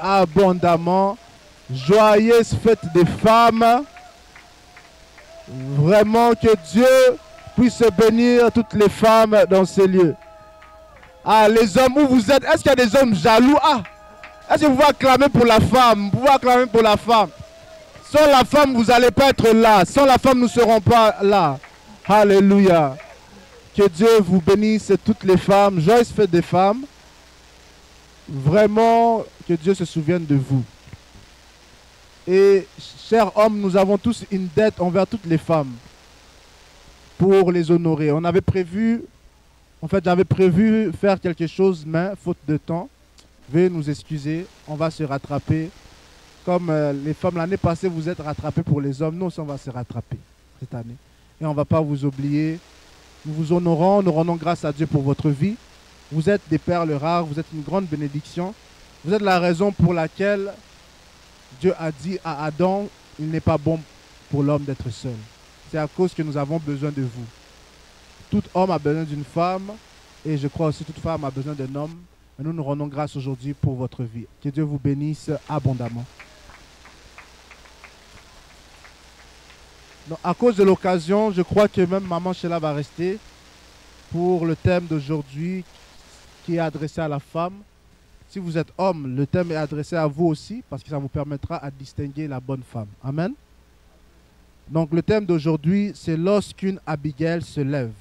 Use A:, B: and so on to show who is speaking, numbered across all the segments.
A: Abondamment. Joyeuse fête des femmes. Vraiment que Dieu puisse bénir toutes les femmes dans ces lieux. Ah, les hommes, où vous êtes? Est-ce qu'il y a des hommes jaloux? Ah, est-ce que vous pouvez acclamer pour la femme? Vous pouvez acclamer pour la femme. Sans la femme, vous n'allez pas être là. Sans la femme, nous ne serons pas là. Alléluia. Que Dieu vous bénisse toutes les femmes. Joyeuse fête des femmes. Vraiment, que Dieu se souvienne de vous. Et, chers hommes, nous avons tous une dette envers toutes les femmes pour les honorer. On avait prévu, en fait, j'avais prévu faire quelque chose, mais faute de temps, veuillez nous excuser, on va se rattraper. Comme les femmes l'année passée, vous êtes rattrapés pour les hommes, nous aussi, on va se rattraper cette année. Et on ne va pas vous oublier. Nous vous honorons, nous rendons grâce à Dieu pour votre vie. Vous êtes des perles rares, vous êtes une grande bénédiction. Vous êtes la raison pour laquelle Dieu a dit à Adam, il n'est pas bon pour l'homme d'être seul. C'est à cause que nous avons besoin de vous. Tout homme a besoin d'une femme et je crois aussi que toute femme a besoin d'un homme. Et nous nous rendons grâce aujourd'hui pour votre vie. Que Dieu vous bénisse abondamment. Donc, à cause de l'occasion, je crois que même Maman Sheila va rester pour le thème d'aujourd'hui qui est adressé à la femme. Si vous êtes homme, le thème est adressé à vous aussi parce que ça vous permettra à distinguer la bonne femme. Amen. Donc le thème d'aujourd'hui, c'est lorsqu'une Abigail se lève.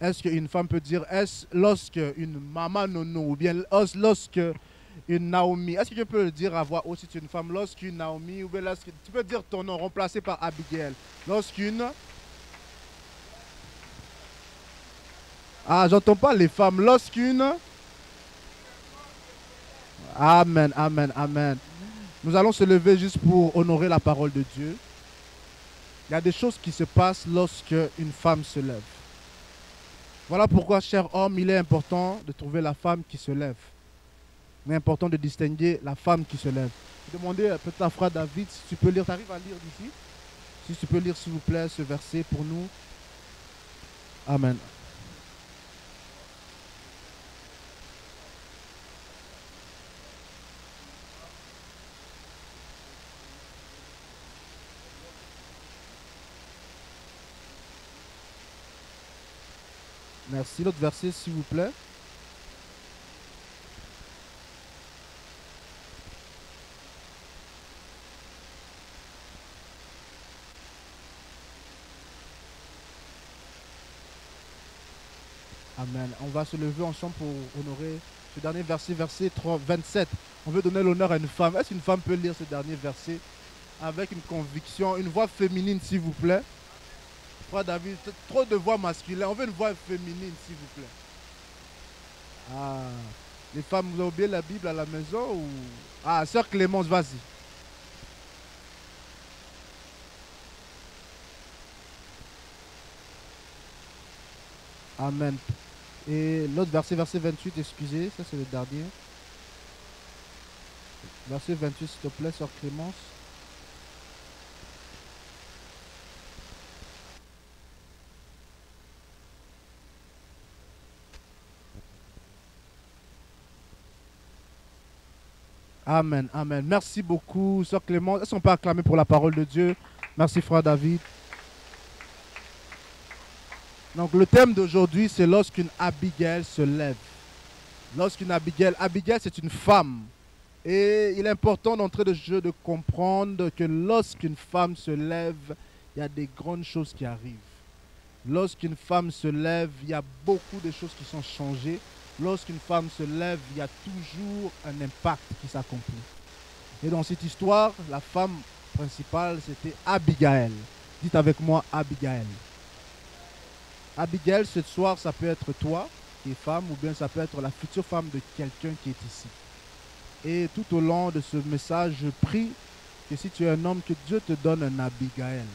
A: Est-ce qu'une femme peut dire, est-ce lorsque une maman nono ou bien lorsque une Naomi, est-ce que tu peux le dire à voix haute si tu es une femme, lorsqu'une Naomi ou bien lorsque, tu peux dire ton nom remplacé par Abigail. Lorsqu'une... Ah, j'entends pas les femmes. Lorsqu'une... Amen, amen, amen. Nous allons se lever juste pour honorer la parole de Dieu. Il y a des choses qui se passent lorsque une femme se lève. Voilà pourquoi, cher homme, il est important de trouver la femme qui se lève. Il est important de distinguer la femme qui se lève. Demandez peut-être à frère David si tu peux lire. Tu arrives à lire d'ici? Si tu peux lire, s'il vous plaît, ce verset pour nous. Amen. Merci. L'autre verset, s'il vous plaît. Amen. On va se lever ensemble pour honorer ce dernier verset, verset 27. On veut donner l'honneur à une femme. Est-ce qu'une femme peut lire ce dernier verset avec une conviction, une voix féminine, s'il vous plaît? Frère David, trop de voix masculines. On veut une voix féminine, s'il vous plaît. Ah, les femmes, vous avez oublié la Bible à la maison ou... Ah, sœur Clémence, vas-y. Amen. Et l'autre verset, verset 28, excusez, ça c'est le dernier. Verset 28, s'il te plaît, sœur Clémence. Amen, amen. Merci beaucoup, sœur Clémence. Est-ce qu'on peut acclamer pour la parole de Dieu? Merci, frère David. Donc, le thème d'aujourd'hui, c'est lorsqu'une Abigail se lève. Lorsqu'une Abigail, c'est une femme. Et il est important d'entrer de jeu de comprendre que lorsqu'une femme se lève, il y a des grandes choses qui arrivent. Lorsqu'une femme se lève, il y a beaucoup de choses qui sont changées. Lorsqu'une femme se lève, il y a toujours un impact qui s'accomplit. Et dans cette histoire, la femme principale, c'était Abigail. Dites avec moi Abigail. Abigail, ce soir, ça peut être toi qui es femme ou bien ça peut être la future femme de quelqu'un qui est ici. Et tout au long de ce message, je prie que si tu es un homme, que Dieu te donne un Abigail.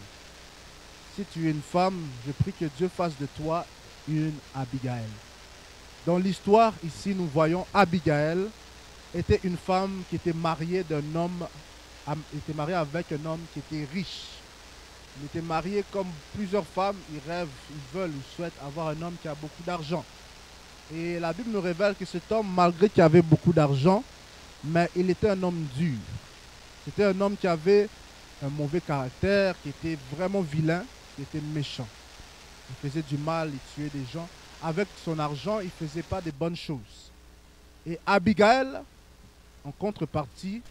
A: Si tu es une femme, je prie que Dieu fasse de toi une Abigail. Dans l'histoire, ici, nous voyons Abigail était une femme qui était mariée d'un homme, était mariée avec un homme qui était riche. Il était marié comme plusieurs femmes, ils rêvent, ils veulent ou souhaitent avoir un homme qui a beaucoup d'argent. Et la Bible nous révèle que cet homme, malgré qu'il avait beaucoup d'argent, mais il était un homme dur. C'était un homme qui avait un mauvais caractère, qui était vraiment vilain, qui était méchant. Il faisait du mal, il tuait des gens. Avec son argent, il ne faisait pas de bonnes choses. Et Abigail, en contrepartie,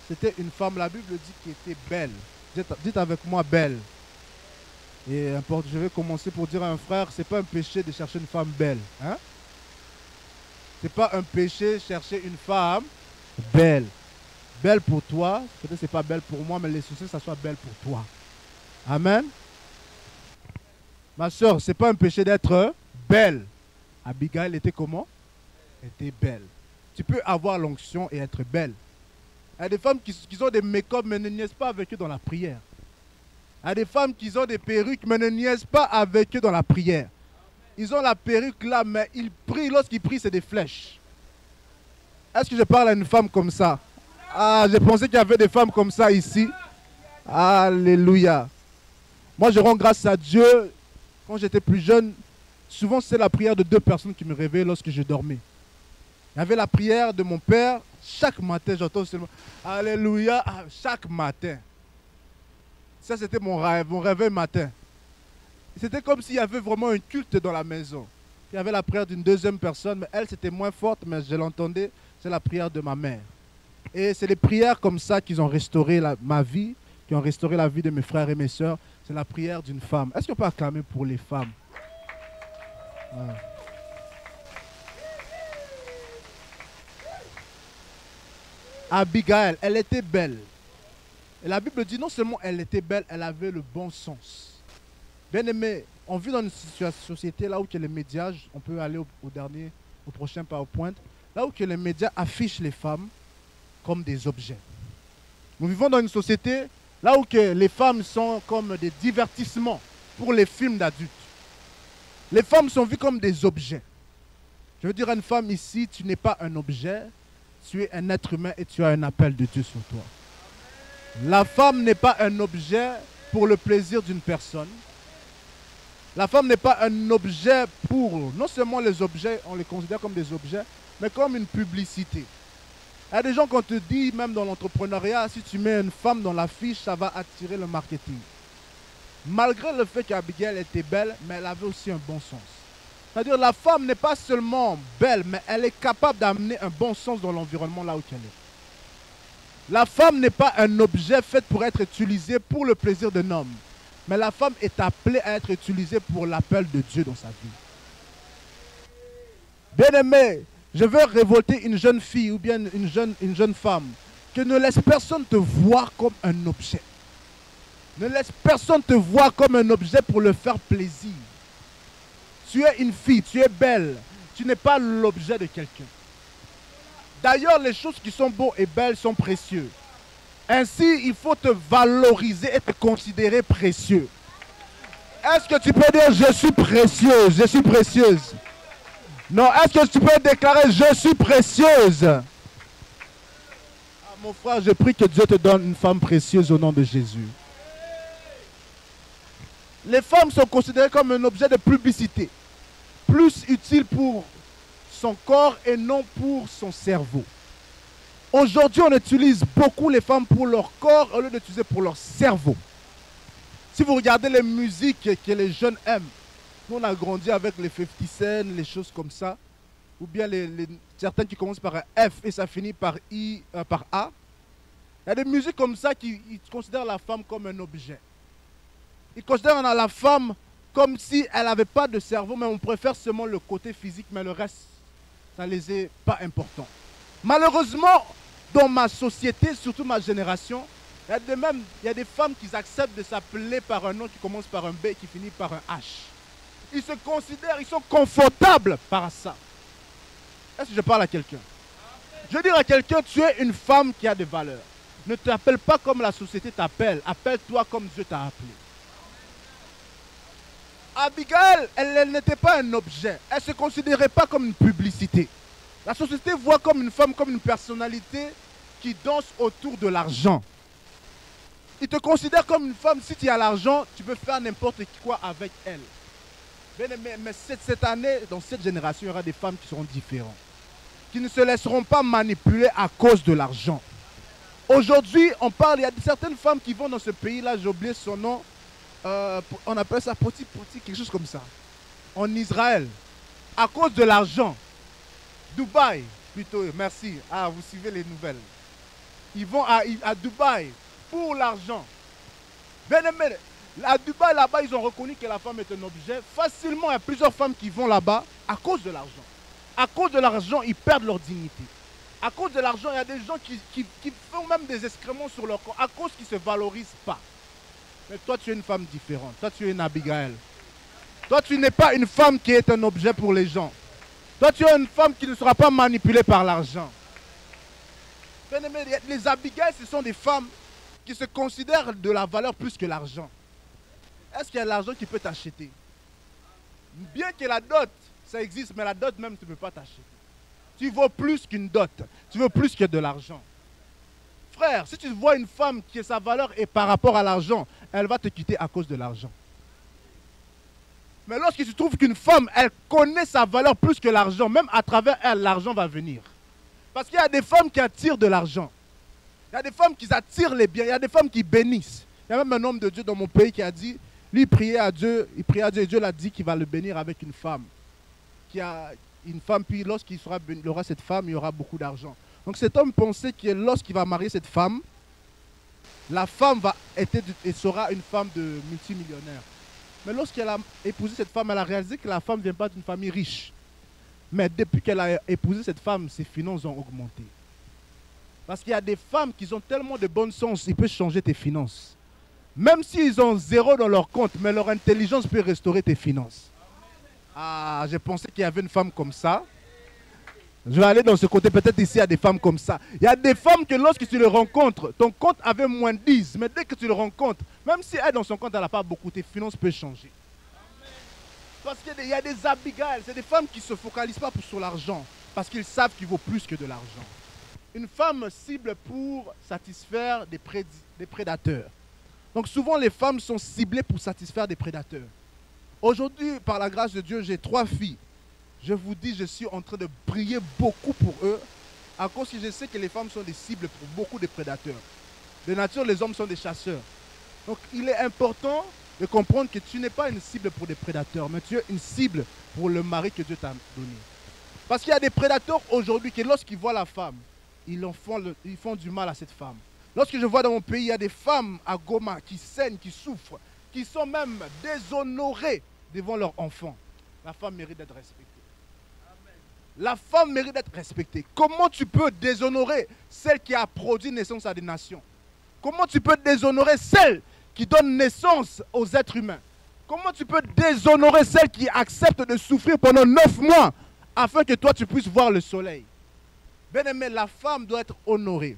A: c'était une femme, la Bible dit, qui était belle. Dites avec moi, belle. Et je vais commencer pour dire à un frère, ce n'est pas un péché de chercher une femme belle. Hein? Ce n'est pas un péché de chercher une femme belle. Belle pour toi, peut-être ce n'est pas belle pour moi, mais l'essentiel, ça soit belle pour toi. Amen. Ma soeur, ce n'est pas un péché d'être belle. Abigail était comment? Elle était belle. Tu peux avoir l'onction et être belle. Il y a des femmes qui ont des make-up mais ne niaisent pas avec eux dans la prière. Il y a des femmes qui ont des perruques mais ne niaisent pas avec eux dans la prière. Ils ont la perruque là, mais ils prient. Lorsqu'ils prient, c'est des flèches. Est-ce que je parle à une femme comme ça? Ah, j'ai pensé qu'il y avait des femmes comme ça ici. Alléluia. Moi, je rends grâce à Dieu. Quand j'étais plus jeune, souvent c'est la prière de 2 personnes qui me réveillaient lorsque je dormais. Il y avait la prière de mon père. Chaque matin, j'entends seulement Alléluia, chaque matin. Ça, c'était mon réveil matin. C'était comme s'il y avait vraiment un culte dans la maison. Il y avait la prière d'une 2e personne, mais elle, c'était moins forte, mais je l'entendais. C'est la prière de ma mère. Et c'est les prières comme ça qui ont restauré ma vie, qui ont restauré la vie de mes frères et mes sœurs. C'est la prière d'une femme. Est-ce qu'on peut acclamer pour les femmes? Abigail, elle était belle. Et la Bible dit non seulement elle était belle, elle avait le bon sens. Bien aimé, on vit dans une société là où que les médias, on peut aller au prochain PowerPoint, là où que les médias affichent les femmes comme des objets. Nous vivons dans une société là où que les femmes sont comme des divertissements pour les films d'adultes. Les femmes sont vues comme des objets. Je veux dire à une femme ici, tu n'es pas un objet, tu es un être humain et tu as un appel de Dieu sur toi. La femme n'est pas un objet pour le plaisir d'une personne. La femme n'est pas un objet pour, non seulement les objets, on les considère comme des objets, mais comme une publicité. Il y a des gens qu'on te dit, même dans l'entrepreneuriat, si tu mets une femme dans l'affiche, ça va attirer le marketing. Malgré le fait qu'Abigail était belle, mais elle avait aussi un bon sens. C'est-à-dire la femme n'est pas seulement belle, mais elle est capable d'amener un bon sens dans l'environnement là où elle est. La femme n'est pas un objet fait pour être utilisé pour le plaisir d'un homme. Mais la femme est appelée à être utilisée pour l'appel de Dieu dans sa vie. Bien-aimé, je veux révolter une jeune fille ou bien une jeune femme. Que ne laisse personne te voir comme un objet. Ne laisse personne te voir comme un objet pour le faire plaisir. Tu es une fille, tu es belle. Tu n'es pas l'objet de quelqu'un. D'ailleurs, les choses qui sont beaux et belles sont précieuses. Ainsi, il faut te valoriser et te considérer précieux. Est-ce que tu peux dire je suis précieuse, je suis précieuse? Non, est-ce que tu peux déclarer je suis précieuse? Ah, mon frère, je prie que Dieu te donne une femme précieuse au nom de Jésus. Les femmes sont considérées comme un objet de publicité, plus utile pour son corps et non pour son cerveau. Aujourd'hui, on utilise beaucoup les femmes pour leur corps au lieu d'utiliser pour leur cerveau. Si vous regardez les musiques que les jeunes aiment, nous on a grandi avec les 50 Cent, les choses comme ça, ou bien certaines qui commencent par un F et ça finit par par A. Il y a des musiques comme ça qui considèrent la femme comme un objet. Ils considèrent la femme comme si elle n'avait pas de cerveau, mais on préfère seulement le côté physique, mais le reste, ça ne les est pas important. Malheureusement, dans ma société, surtout ma génération, il y a des femmes qui acceptent de s'appeler par un nom qui commence par un B et qui finit par un H. Ils se considèrent, ils sont confortables par ça. Est-ce que je parle à quelqu'un? Je veux dire à quelqu'un, tu es une femme qui a des valeurs. Ne t'appelle pas comme la société t'appelle. Appelle-toi comme Dieu t'a appelé. Abigail, elle n'était pas un objet. Elle ne se considérait pas comme une publicité. La société voit comme une femme, comme une personnalité qui danse autour de l'argent. Ils te considèrent comme une femme, si tu as l'argent, tu peux faire n'importe quoi avec elle. Mais cette année, dans cette génération, il y aura des femmes qui seront différentes. qui ne se laisseront pas manipuler à cause de l'argent. Aujourd'hui, on parle, il y a certaines femmes qui vont dans ce pays-là, j'ai oublié son nom, on appelle ça Poti, quelque chose comme ça, en Israël, à cause de l'argent. Dubaï, plutôt, merci. Ah, vous suivez les nouvelles. Ils vont à Dubaï pour l'argent. Bien aimé, à Dubaï, là-bas, ils ont reconnu que la femme est un objet. Facilement, il y a plusieurs femmes qui vont là-bas à cause de l'argent. À cause de l'argent, ils perdent leur dignité. À cause de l'argent, il y a des gens qui font même des excréments sur leur corps à cause qu'ils ne se valorisent pas. Mais toi, tu es une femme différente. Toi, tu es une Abigail. Toi, tu n'es pas une femme qui est un objet pour les gens. Toi, tu es une femme qui ne sera pas manipulée par l'argent. Les Abigail, ce sont des femmes qui se considèrent de la valeur plus que l'argent. Est-ce qu'il y a l'argent qui peut t'acheter? Bien que la dot, ça existe, mais la dot même, tu ne peux pas t'acheter. Tu vaux plus qu'une dot. Tu veux plus que de l'argent. Frère, si tu vois une femme qui sa valeur est par rapport à l'argent, elle va te quitter à cause de l'argent. Mais lorsque tu trouves qu'une femme, elle connaît sa valeur plus que l'argent, même à travers elle, l'argent va venir. Parce qu'il y a des femmes qui attirent de l'argent. Il y a des femmes qui attirent les biens. Il y a des femmes qui bénissent. Il y a même un homme de Dieu dans mon pays qui a dit, lui il priait à Dieu et Dieu l'a dit qu'il va le bénir avec une femme. Qui a une femme, puis lorsqu'il aura cette femme, il y aura beaucoup d'argent. Donc cet homme pensait que lorsqu'il va marier cette femme, la femme sera une femme de multimillionnaire. Mais lorsqu'elle a épousé cette femme, elle a réalisé que la femme ne vient pas d'une famille riche. Mais depuis qu'elle a épousé cette femme, ses finances ont augmenté. Parce qu'il y a des femmes qui ont tellement de bon sens, ils peuvent changer tes finances. Même s'ils ont zéro dans leur compte, mais leur intelligence peut restaurer tes finances. Ah, j'ai pensé qu'il y avait une femme comme ça. Je vais aller dans ce côté, peut-être ici il y a des femmes comme ça. Il y a des femmes que lorsque tu les rencontres, ton compte avait moins 10, mais dès que tu le rencontres, même si elle dans son compte, elle n'a pas beaucoup, tes finances peuvent changer. Parce qu'il y a des Abigail, c'est des femmes qui ne se focalisent pas sur l'argent, parce qu'ils savent qu'il vaut plus que de l'argent. Une femme cible pour satisfaire des prédateurs. Donc souvent les femmes sont ciblées pour satisfaire des prédateurs. Aujourd'hui, par la grâce de Dieu, j'ai 3 filles. Je vous dis, je suis en train de prier beaucoup pour eux, à cause que je sais que les femmes sont des cibles pour beaucoup de prédateurs. De nature, les hommes sont des chasseurs. Donc il est important de comprendre que tu n'es pas une cible pour des prédateurs, mais tu es une cible pour le mari que Dieu t'a donné. Parce qu'il y a des prédateurs aujourd'hui qui, lorsqu'ils voient la femme, ils font du mal à cette femme. Lorsque je vois dans mon pays, il y a des femmes à Goma qui saignent, qui souffrent, qui sont même déshonorées devant leurs enfants. La femme mérite d'être respectée. La femme mérite d'être respectée. Comment tu peux déshonorer celle qui a produit naissance à des nations? Comment tu peux déshonorer celle qui donne naissance aux êtres humains? Comment tu peux déshonorer celle qui accepte de souffrir pendant 9 mois afin que toi tu puisses voir le soleil? Bien-aimé, la femme doit être honorée.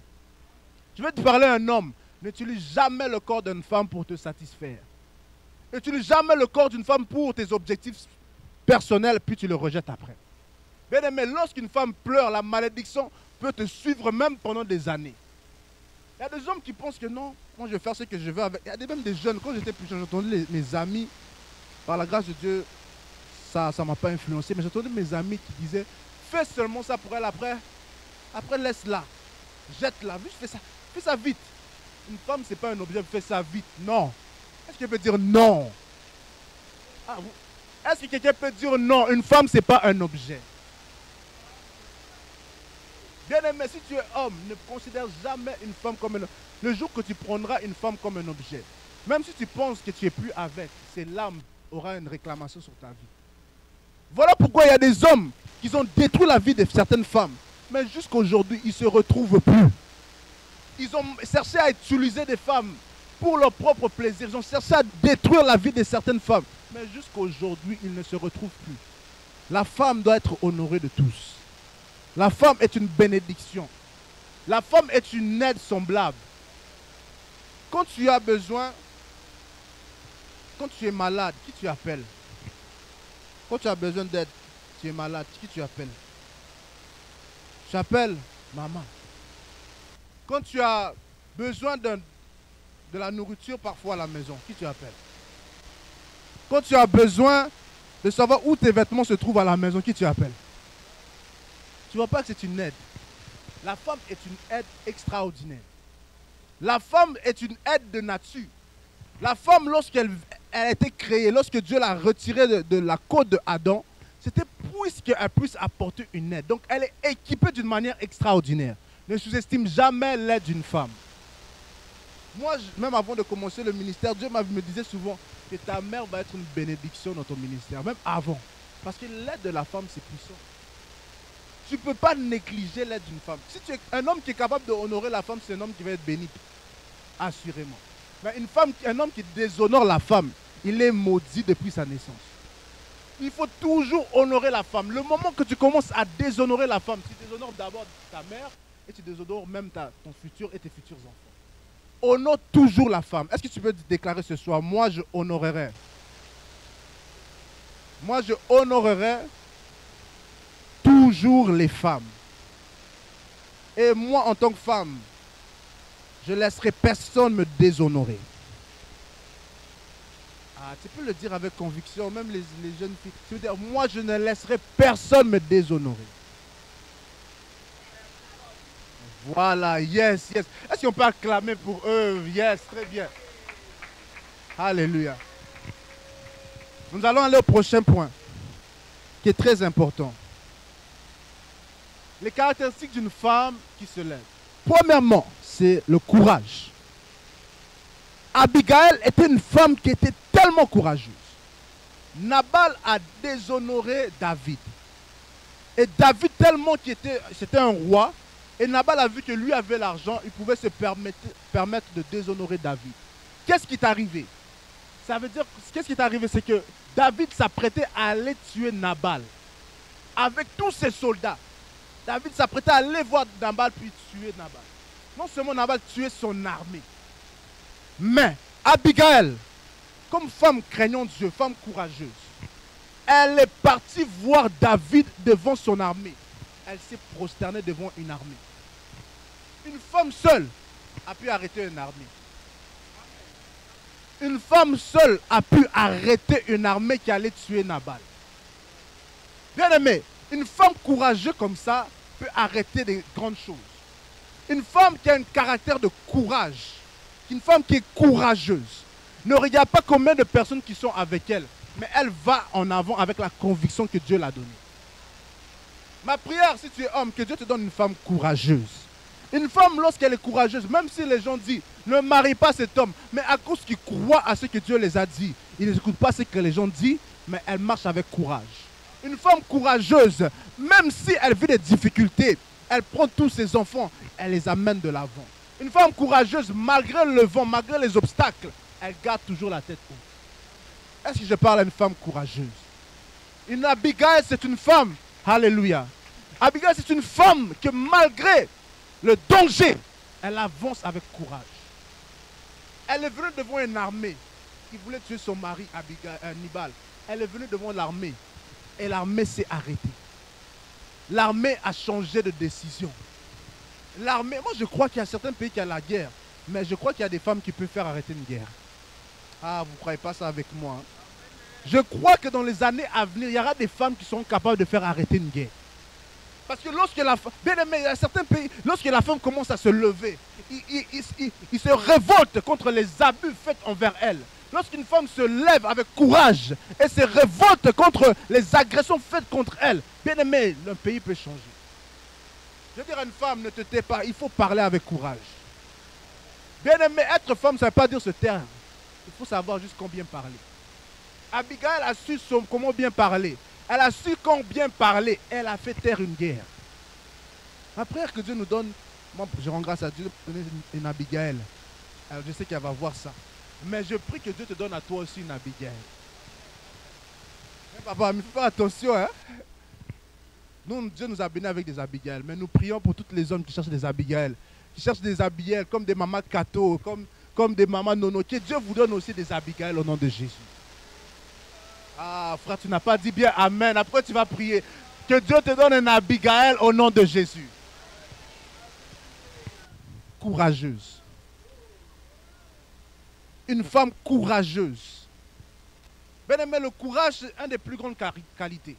A: Je vais te parler à un homme. N'utilise jamais le corps d'une femme pour te satisfaire. N'utilise jamais le corps d'une femme pour tes objectifs personnels, puis tu le rejettes après. Bien-aimé, lorsqu'une femme pleure, la malédiction peut te suivre même pendant des années. Il y a des hommes qui pensent que non, moi je vais faire ce que je veux avec. Il y a même des jeunes, quand j'étais plus jeune, j'entendais mes amis, par la grâce de Dieu, ça ne m'a pas influencé, mais j'entendais mes amis qui disaient, fais seulement ça pour elle après laisse-la, jette-la, fais ça vite. Une femme, ce n'est pas un objet, fais ça vite, non. Est-ce qu'elle peut dire non? Est-ce que quelqu'un peut dire non? Une femme, ce n'est pas un objet. Bien-aimé, si tu es homme, ne considère jamais une femme comme un objet. Le jour que tu prendras une femme comme un objet, même si tu penses que tu n'es plus avec, c'est l'âme aura une réclamation sur ta vie. Voilà pourquoi il y a des hommes qui ont détruit la vie de certaines femmes. Mais jusqu'à aujourd'hui, ils ne se retrouvent plus. Ils ont cherché à utiliser des femmes pour leur propre plaisir. Ils ont cherché à détruire la vie de certaines femmes. Mais jusqu'à aujourd'hui, ils ne se retrouvent plus. La femme doit être honorée de tous. La femme est une bénédiction. La femme est une aide semblable. Quand tu as besoin, quand tu es malade, qui tu appelles? Quand tu as besoin d'aide, tu es malade, qui tu appelles? Tu appelles maman. Quand tu as besoin de la nourriture parfois à la maison, qui tu appelles? Quand tu as besoin de savoir où tes vêtements se trouvent à la maison, qui tu appelles? Tu ne vois pas que c'est une aide. La femme est une aide extraordinaire. La femme est une aide de nature. La femme, lorsqu'elle a été créée, lorsque Dieu l'a retirée de la côte de Adam, c'était pour qu'elle puisse apporter une aide. Donc, elle est équipée d'une manière extraordinaire. Ne sous-estime jamais l'aide d'une femme. Moi, même avant de commencer le ministère, Dieu me disait souvent que ta mère va être une bénédiction dans ton ministère, même avant. Parce que l'aide de la femme, c'est puissant. Tu ne peux pas négliger l'aide d'une femme. Si tu es un homme qui est capable d'honorer la femme, c'est un homme qui va être béni. Assurément. Mais un homme qui déshonore la femme, il est maudit depuis sa naissance. Il faut toujours honorer la femme. Le moment que tu commences à déshonorer la femme, tu déshonores d'abord ta mère et tu déshonores même ton futur et tes futurs enfants. Honore toujours la femme. Est-ce que tu peux déclarer ce soir, moi je honorerai. Moi je honorerai toujours les femmes. Et moi en tant que femme, je ne laisserai personne me déshonorer. Ah, tu peux le dire avec conviction, même les jeunes filles. Tu veux dire, moi je ne laisserai personne me déshonorer. Voilà, yes, yes. Est-ce qu'on peut acclamer pour eux? Yes, très bien. Alléluia. Nous allons aller au prochain point, qui est très important. Les caractéristiques d'une femme qui se lève. Premièrement, c'est le courage. Abigail était une femme qui était tellement courageuse. Nabal a déshonoré David. Et David, tellement c'était un roi, et Nabal a vu que lui avait l'argent, il pouvait se permettre de déshonorer David. Qu'est-ce qui est arrivé? Ça veut dire, qu'est-ce qui est arrivé? C'est que David s'apprêtait à aller tuer Nabal. Avec tous ses soldats. David s'apprêtait à aller voir Nabal puis tuer Nabal. Non seulement Nabal tuait son armée, mais Abigail, comme femme craignant Dieu, femme courageuse, elle est partie voir David devant son armée. Elle s'est prosternée devant une armée. Une femme seule a pu arrêter une armée. Une femme seule a pu arrêter une armée qui allait tuer Nabal. Bien aimé, une femme courageuse comme ça peut arrêter des grandes choses. Une femme qui a un caractère de courage, une femme qui est courageuse, ne regarde pas combien de personnes qui sont avec elle, mais elle va en avant avec la conviction que Dieu l'a donnée. Ma prière, si tu es homme, que Dieu te donne une femme courageuse. Une femme, lorsqu'elle est courageuse, même si les gens disent, ne marie pas cet homme, mais à cause qu'ils croient à ce que Dieu les a dit, ils n'écoutent pas ce que les gens disent, mais elle marche avec courage. Une femme courageuse, même si elle vit des difficultés, elle prend tous ses enfants, elle les amène de l'avant. Une femme courageuse, malgré le vent, malgré les obstacles, elle garde toujours la tête haute. Est-ce que je parle à une femme courageuse? Une Abigail, c'est une femme, alléluia. Abigail, c'est une femme que malgré le danger, elle avance avec courage. Elle est venue devant une armée qui voulait tuer son mari, Nabal. Elle est venue devant l'armée et l'armée s'est arrêtée. L'armée a changé de décision. L'armée, moi je crois qu'il y a certains pays qui ont la guerre, mais je crois qu'il y a des femmes qui peuvent faire arrêter une guerre. Ah, vous ne croyez pas ça avec moi, hein? Je crois que dans les années à venir, il y aura des femmes qui seront capables de faire arrêter une guerre. Parce que lorsque la femme, bien aimé, il y a certains pays, lorsque la femme commence à se lever, il se révolte contre les abus faits envers elle. Lorsqu'une femme se lève avec courage et se révolte contre les agressions faites contre elle, bien aimé, le pays peut changer. Je veux dire à une femme, ne te tais pas, il faut parler avec courage. Bien aimé, être femme, ça ne veut pas dire se taire. Il faut savoir juste combien parler. Abigail a su comment bien parler. Elle a su combien parler. Elle a fait taire une guerre. Ma prière que Dieu nous donne, moi je rends grâce à Dieu de donner une Abigail. Alors je sais qu'elle va voir ça. Mais je prie que Dieu te donne à toi aussi une Abigail. Mais papa, mais il faut faire attention, hein. Nous, Dieu nous a bénis avec des Abigail. Mais nous prions pour tous les hommes qui cherchent des Abigail. Qui cherchent des Abigail comme des mamans Kato, comme des mamans Nono. Que Dieu vous donne aussi des Abigail au nom de Jésus. Ah, frère, tu n'as pas dit bien Amen. Après, tu vas prier. Que Dieu te donne un Abigail au nom de Jésus. Courageuse. Une femme courageuse. Bien aimé, le courage, c'est une des plus grandes qualités.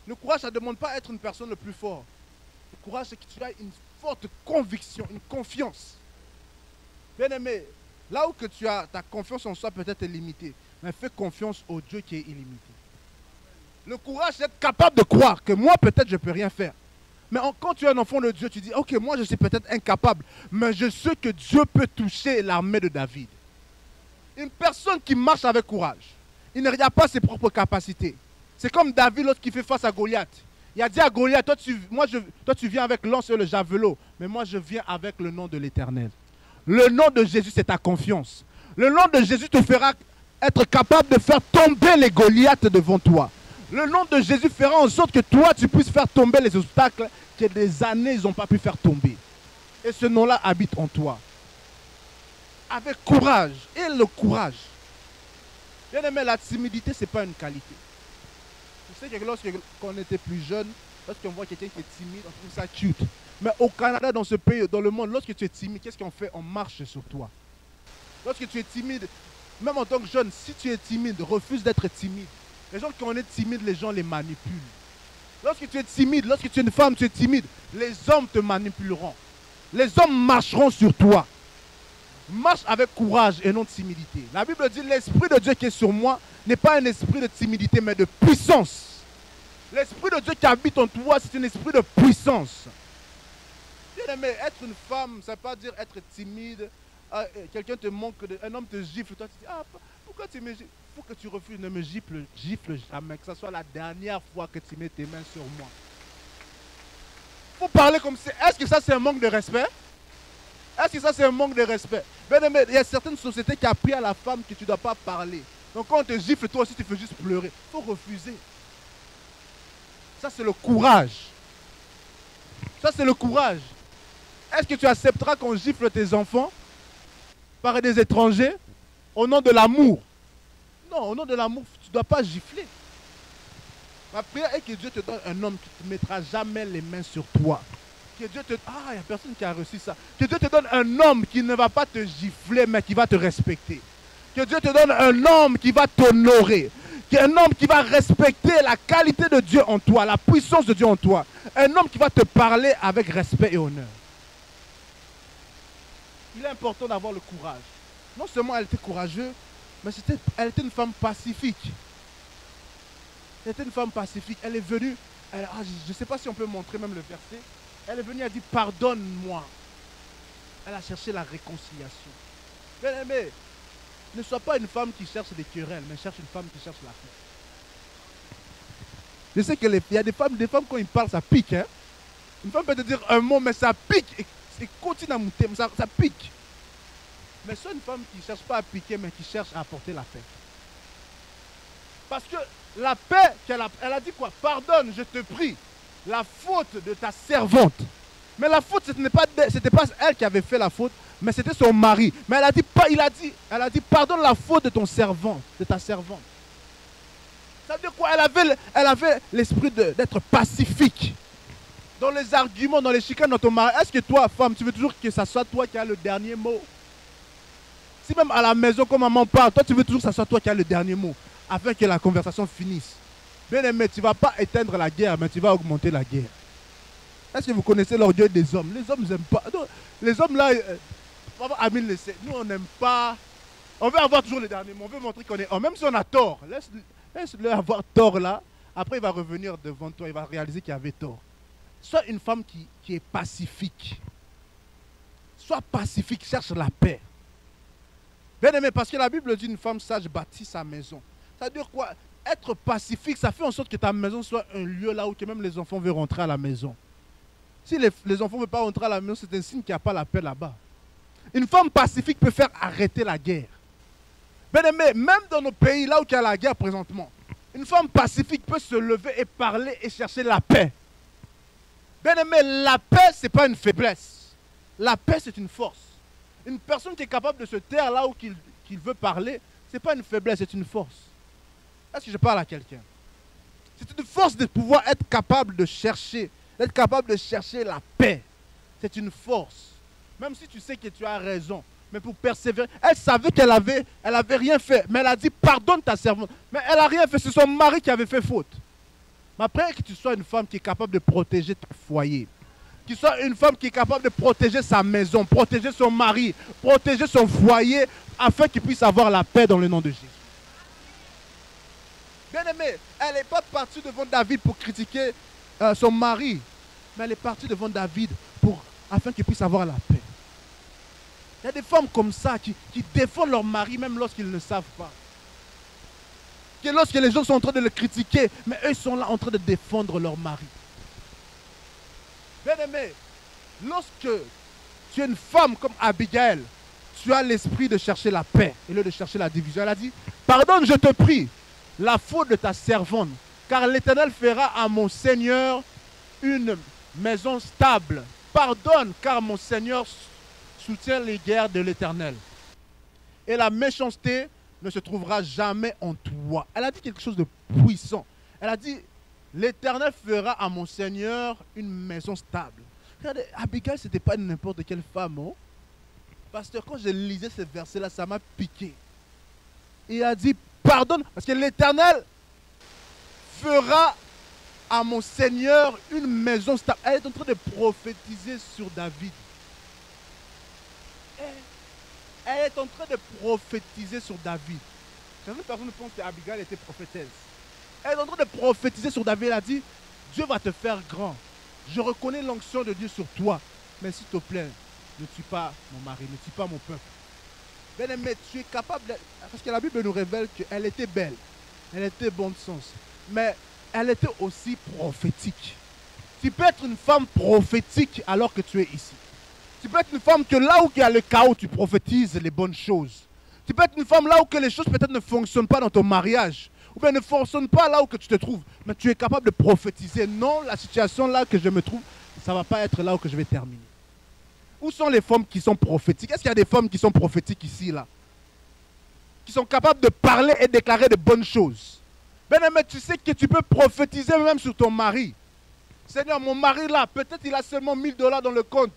A: Le courage, ça ne demande pas être une personne le plus fort. courage, c'est que tu as une forte conviction, une confiance. Bien-aimé, là où que tu as ta confiance en soi peut-être est limitée, mais fais confiance au Dieu qui est illimité. Le courage, c'est être capable de croire que moi, peut-être, je ne peux rien faire. Mais quand tu es un enfant de Dieu, tu dis, ok, moi, je suis peut-être incapable, mais je sais que Dieu peut toucher l'armée de David. Une personne qui marche avec courage, il ne regarde pas ses propres capacités. C'est comme David lorsqu'il fait face à Goliath. Il a dit à Goliath, toi tu viens avec l'anse et le javelot, mais moi je viens avec le nom de l'Éternel. Le nom de Jésus, c'est ta confiance. Le nom de Jésus te fera être capable de faire tomber les Goliaths devant toi. Le nom de Jésus fera en sorte que toi, tu puisses faire tomber les obstacles que des années, ils n'ont pas pu faire tomber. Et ce nom-là habite en toi. Avec courage. Et le courage. Bien aimé, la timidité, ce n'est pas une qualité. Tu sais que lorsqu'on était plus jeune, lorsqu'on voit quelqu'un qui est timide, on trouve ça cute. Mais au Canada, dans ce pays, dans le monde, lorsque tu es timide, qu'est-ce qu'on fait? On marche sur toi. Lorsque tu es timide, même en tant que jeune, si tu es timide, refuse d'être timide. Les gens qui ont été timides, les gens les manipulent. Lorsque tu es timide, lorsque tu es une femme, tu es timide, les hommes te manipuleront. Les hommes marcheront sur toi. Marche avec courage et non de timidité. La Bible dit, l'Esprit de Dieu qui est sur moi n'est pas un esprit de timidité, mais de puissance. L'Esprit de Dieu qui habite en toi, c'est un esprit de puissance. Bien aimé, être une femme, ça ne veut pas dire être timide. Quelqu'un te manque, un homme te gifle, toi tu dis, pourquoi tu me gifles? Il faut que tu refuses, ne me gifle jamais, que ce soit la dernière fois que tu mets tes mains sur moi. Il faut parler comme ça. Est-ce que ça c'est un manque de respect? Est-ce que ça c'est un manque de respect? Bien aimé, il y a certaines sociétés qui apprennent à la femme que tu ne dois pas parler. Donc quand on te gifle, toi aussi tu fais juste pleurer. Il faut refuser. Ça c'est le courage. Ça c'est le courage. Est-ce que tu accepteras qu'on gifle tes enfants par des étrangers au nom de l'amour? Non, au nom de l'amour, tu ne dois pas gifler. Ma prière est que Dieu te donne un homme qui ne te mettra jamais les mains sur toi. Que Dieu te... il n'y a personne qui a reçu ça. Que Dieu te donne un homme qui ne va pas te gifler, mais qui va te respecter. Que Dieu te donne un homme qui va t'honorer. Un homme qui va respecter la qualité de Dieu en toi, la puissance de Dieu en toi. Un homme qui va te parler avec respect et honneur. Il est important d'avoir le courage. Non seulement elle était courageuse, mais elle était une femme pacifique. Elle était une femme pacifique. Elle est venue, je ne sais pas si on peut montrer même le verset. Elle est venue, elle a dit, pardonne-moi. Elle a cherché la réconciliation. Bien aimé, ne sois pas une femme qui cherche des querelles, mais cherche une femme qui cherche la paix. Je sais qu'il y a des femmes quand ils parlent, ça pique. Hein? Une femme peut te dire un mot, mais ça pique. Et continue à monter, ça pique. Mais c'est une femme qui ne cherche pas à piquer, mais qui cherche à apporter la paix. Parce que la paix, elle a dit quoi? Pardonne, je te prie, la faute de ta servante. Mais la faute, ce n'était pas elle qui avait fait la faute, mais c'était son mari. Mais elle a dit, pardonne la faute de ton servant, de ta servante. Ça veut dire quoi? Elle avait l'esprit d'être pacifique. Dans les arguments, dans les chicanes, dans ton mari, est-ce que toi, femme, tu veux toujours que ce soit toi qui as le dernier mot? Si même à la maison, quand maman parle, toi, tu veux toujours que ce soit toi qui as le dernier mot, afin que la conversation finisse. Bien aimé, tu ne vas pas éteindre la guerre, mais tu vas augmenter la guerre. Est-ce que vous connaissez l'orgueil des hommes? Les hommes n'aiment pas. Non, les hommes là, Amine le sait, nous on n'aime pas. On veut avoir toujours le dernier mot, on veut montrer qu'on est homme. Même si on a tort, laisse-le avoir tort là. Après il va revenir devant toi, il va réaliser qu'il avait tort. Sois une femme qui est pacifique. Sois pacifique, cherche la paix. Bien aimé, parce que la Bible dit une femme sage bâtit sa maison. Ça veut dire quoi? Être pacifique, ça fait en sorte que ta maison soit un lieu là où que même les enfants veulent rentrer à la maison. Si les enfants ne veulent pas rentrer à la maison, c'est un signe qu'il n'y a pas la paix là-bas. Une femme pacifique peut faire arrêter la guerre. Bien aimé, même dans nos pays là où il y a la guerre présentement, une femme pacifique peut se lever et parler et chercher la paix. Bien aimé, la paix, ce n'est pas une faiblesse. La paix, c'est une force. Une personne qui est capable de se taire là où qu'il veut parler, ce n'est pas une faiblesse, c'est une force. Est-ce que je parle à quelqu'un? C'est une force de pouvoir être capable de chercher, la paix. C'est une force. Même si tu sais que tu as raison, mais pour persévérer, elle savait qu'elle avait rien fait, mais elle a dit pardonne ta servante. Mais elle n'a rien fait, c'est son mari qui avait fait faute. Ma prière est que tu sois une femme qui est capable de protéger ton foyer, Qu'il soit une femme qui est capable de protéger sa maison, protéger son mari, protéger son foyer, afin qu'il puisse avoir la paix dans le nom de Jésus. Bien-aimée, elle n'est pas partie devant David pour critiquer son mari, mais elle est partie devant David afin qu'il puisse avoir la paix. Il y a des femmes comme ça qui défendent leur mari même lorsqu'ils ne savent pas. Que lorsque les gens sont en train de le critiquer, mais eux sont là en train de défendre leur mari. Bien-aimé, lorsque tu es une femme comme Abigail, tu as l'esprit de chercher la paix et de chercher la division. Elle a dit, pardonne, je te prie, la faute de ta servante, car l'Éternel fera à mon Seigneur une maison stable. Pardonne, car mon Seigneur soutient les guerres de l'Éternel. Et la méchanceté ne se trouvera jamais en toi. Elle a dit quelque chose de puissant. Elle a dit, l'Éternel fera à mon Seigneur une maison stable. Regardez, Abigail, ce n'était pas n'importe quelle femme. Oh. Pasteur, quand je lisais ce verset-là, ça m'a piqué. Il a dit, pardonne, parce que l'Éternel fera à mon Seigneur une maison stable. Elle est en train de prophétiser sur David. Elle est en train de prophétiser sur David. Certaines personnes pensent qu'Abigail était prophétesse. Elle est en train de prophétiser sur David. Elle a dit, Dieu va te faire grand. Je reconnais l'onction de Dieu sur toi. Mais s'il te plaît, ne tue pas mon mari, ne tue pas mon peuple. Bien-aimé, tu es capable de... Parce que la Bible nous révèle qu'elle était belle. Elle était bon sens. Mais elle était aussi prophétique. Tu peux être une femme prophétique alors que tu es ici. Tu peux être une femme que là où il y a le chaos, tu prophétises les bonnes choses. Tu peux être une femme là où que les choses peut-être ne fonctionnent pas dans ton mariage. Ou bien ne fonctionnent pas là où que tu te trouves. Mais tu es capable de prophétiser. Non, la situation là que je me trouve, ça ne va pas être là où que je vais terminer. Où sont les femmes qui sont prophétiques? Est-ce qu'il y a des femmes qui sont prophétiques ici, là? Qui sont capables de parler et déclarer de bonnes choses. Bien-aimé, tu sais que tu peux prophétiser même sur ton mari. Seigneur, mon mari là, peut-être il a seulement 1 000 $ dans le compte.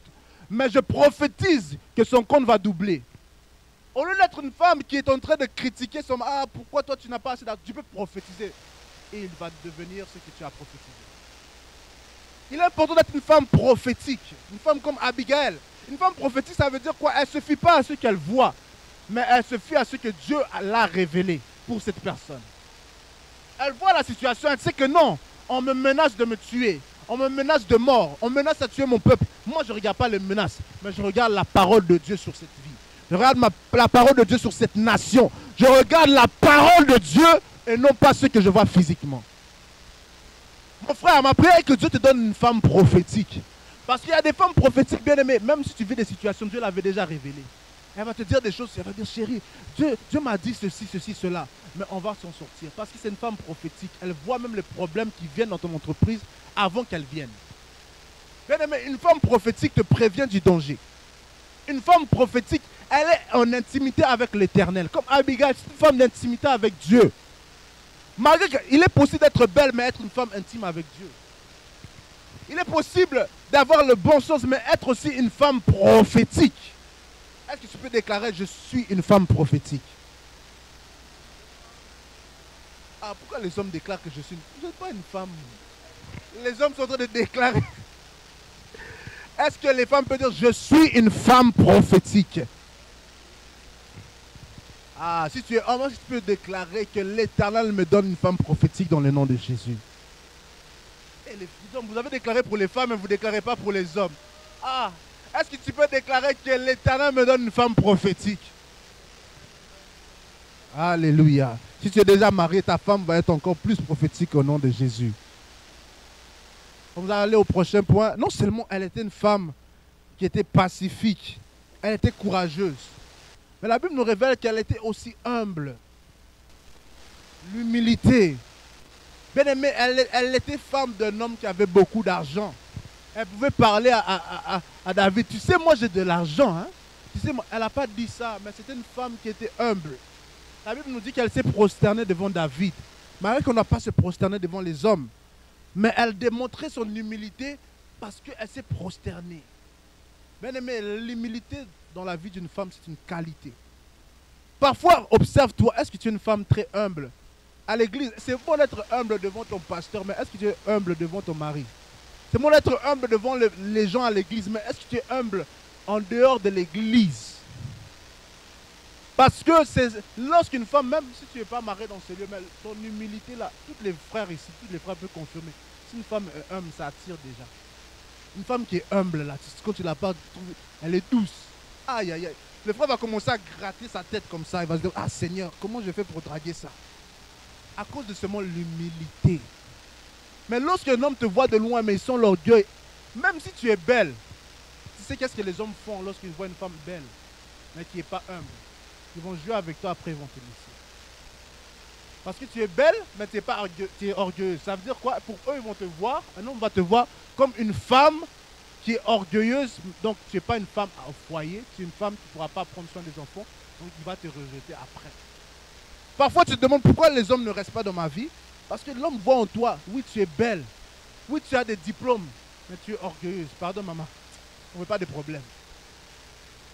A: Mais je prophétise que son compte va doubler. Au lieu d'être une femme qui est en train de critiquer son mari, ah, pourquoi toi tu n'as pas assez d'argent? Tu peux prophétiser. Et il va devenir ce que tu as prophétisé. Il est important d'être une femme prophétique. Une femme comme Abigail. Une femme prophétique, ça veut dire quoi? Elle ne se fie pas à ce qu'elle voit. Mais elle se fie à ce que Dieu l'a révélé pour cette personne. Elle voit la situation, elle sait que non, on me menace de me tuer. On me menace de mort. On menace à tuer mon peuple. Moi, je ne regarde pas les menaces, mais je regarde la parole de Dieu sur cette vie. Je regarde la parole de Dieu sur cette nation. Je regarde la parole de Dieu et non pas ce que je vois physiquement. Mon frère, ma prière est que Dieu te donne une femme prophétique. Parce qu'il y a des femmes prophétiques bien aimées. Même si tu vis des situations, Dieu l'avait déjà révélé. Elle va te dire des choses, elle va dire, chérie, Dieu m'a dit ceci, ceci, cela. Mais on va s'en sortir. Parce que c'est une femme prophétique. Elle voit même les problèmes qui viennent dans ton entreprise avant qu'elles viennent. Bien aimé, une femme prophétique te prévient du danger. Une femme prophétique, elle est en intimité avec l'Éternel. Comme Abigail, c'est une femme d'intimité avec Dieu. Malgré qu'il est possible d'être belle, mais être une femme intime avec Dieu. Il est possible d'avoir le bon sens, mais être aussi une femme prophétique. Est-ce que tu peux déclarer, je suis une femme prophétique? Ah, pourquoi les hommes déclarent que je suis pas une femme? Les hommes sont en train de déclarer. Est-ce que les femmes peuvent dire, je suis une femme prophétique? Ah, si tu es homme, tu peux déclarer que l'Éternel me donne une femme prophétique dans le nom de Jésus. Et les hommes, vous avez déclaré pour les femmes, mais vous ne déclarez pas pour les hommes. Ah, est-ce que tu peux déclarer que l'Éternel me donne une femme prophétique? Alléluia. Si tu es déjà marié, ta femme va être encore plus prophétique au nom de Jésus. On va aller au prochain point. Non seulement elle était une femme qui était pacifique, elle était courageuse. Mais la Bible nous révèle qu'elle était aussi humble. L'humilité. Bien aimée, elle était femme d'un homme qui avait beaucoup d'argent. Elle pouvait parler à David. Tu sais, moi j'ai de l'argent. Hein? Tu sais, elle n'a pas dit ça, mais c'était une femme qui était humble. La Bible nous dit qu'elle s'est prosternée devant David. Malgré qu'on n'a pas se prosterner devant les hommes. Mais elle démontrait son humilité parce qu'elle s'est prosternée. Bien aimé, l'humilité dans la vie d'une femme, c'est une qualité. Parfois, observe-toi, est-ce que tu es une femme très humble? À l'église, c'est bon d'être humble devant ton pasteur, mais est-ce que tu es humble devant ton mari? C'est bon d'être humble devant les gens à l'église, mais est-ce que tu es humble en dehors de l'église? Parce que c'est lorsqu'une femme, même si tu n'es pas marié dans ce lieu, mais ton humilité là, tous les frères ici, tous les frères peuvent confirmer. Si une femme est humble, ça attire déjà. Une femme qui est humble là, quand tu la parles, elle est douce. Aïe aïe aïe. Le frère va commencer à gratter sa tête comme ça. Il va se dire, ah Seigneur, comment je fais pour draguer ça? À cause de seulement l'humilité. Mais lorsqu'un homme te voit de loin, mais ils sont l'orgueil, même si tu es belle, tu sais qu'est-ce que les hommes font lorsqu'ils voient une femme belle, mais qui n'est pas humble? Ils vont jouer avec toi, après ils vont te laisser. Parce que tu es belle, mais tu es orgueilleuse. Ça veut dire quoi? Pour eux, ils vont te voir, un homme va te voir comme une femme qui est orgueilleuse. Donc, tu n'es pas une femme au foyer, tu es une femme qui ne pourra pas prendre soin des enfants. Donc, il va te rejeter après. Parfois, tu te demandes pourquoi les hommes ne restent pas dans ma vie. Parce que l'homme voit en toi, oui, tu es belle, oui, tu as des diplômes, mais tu es orgueilleuse. Pardon, maman, on ne veut pas de problème.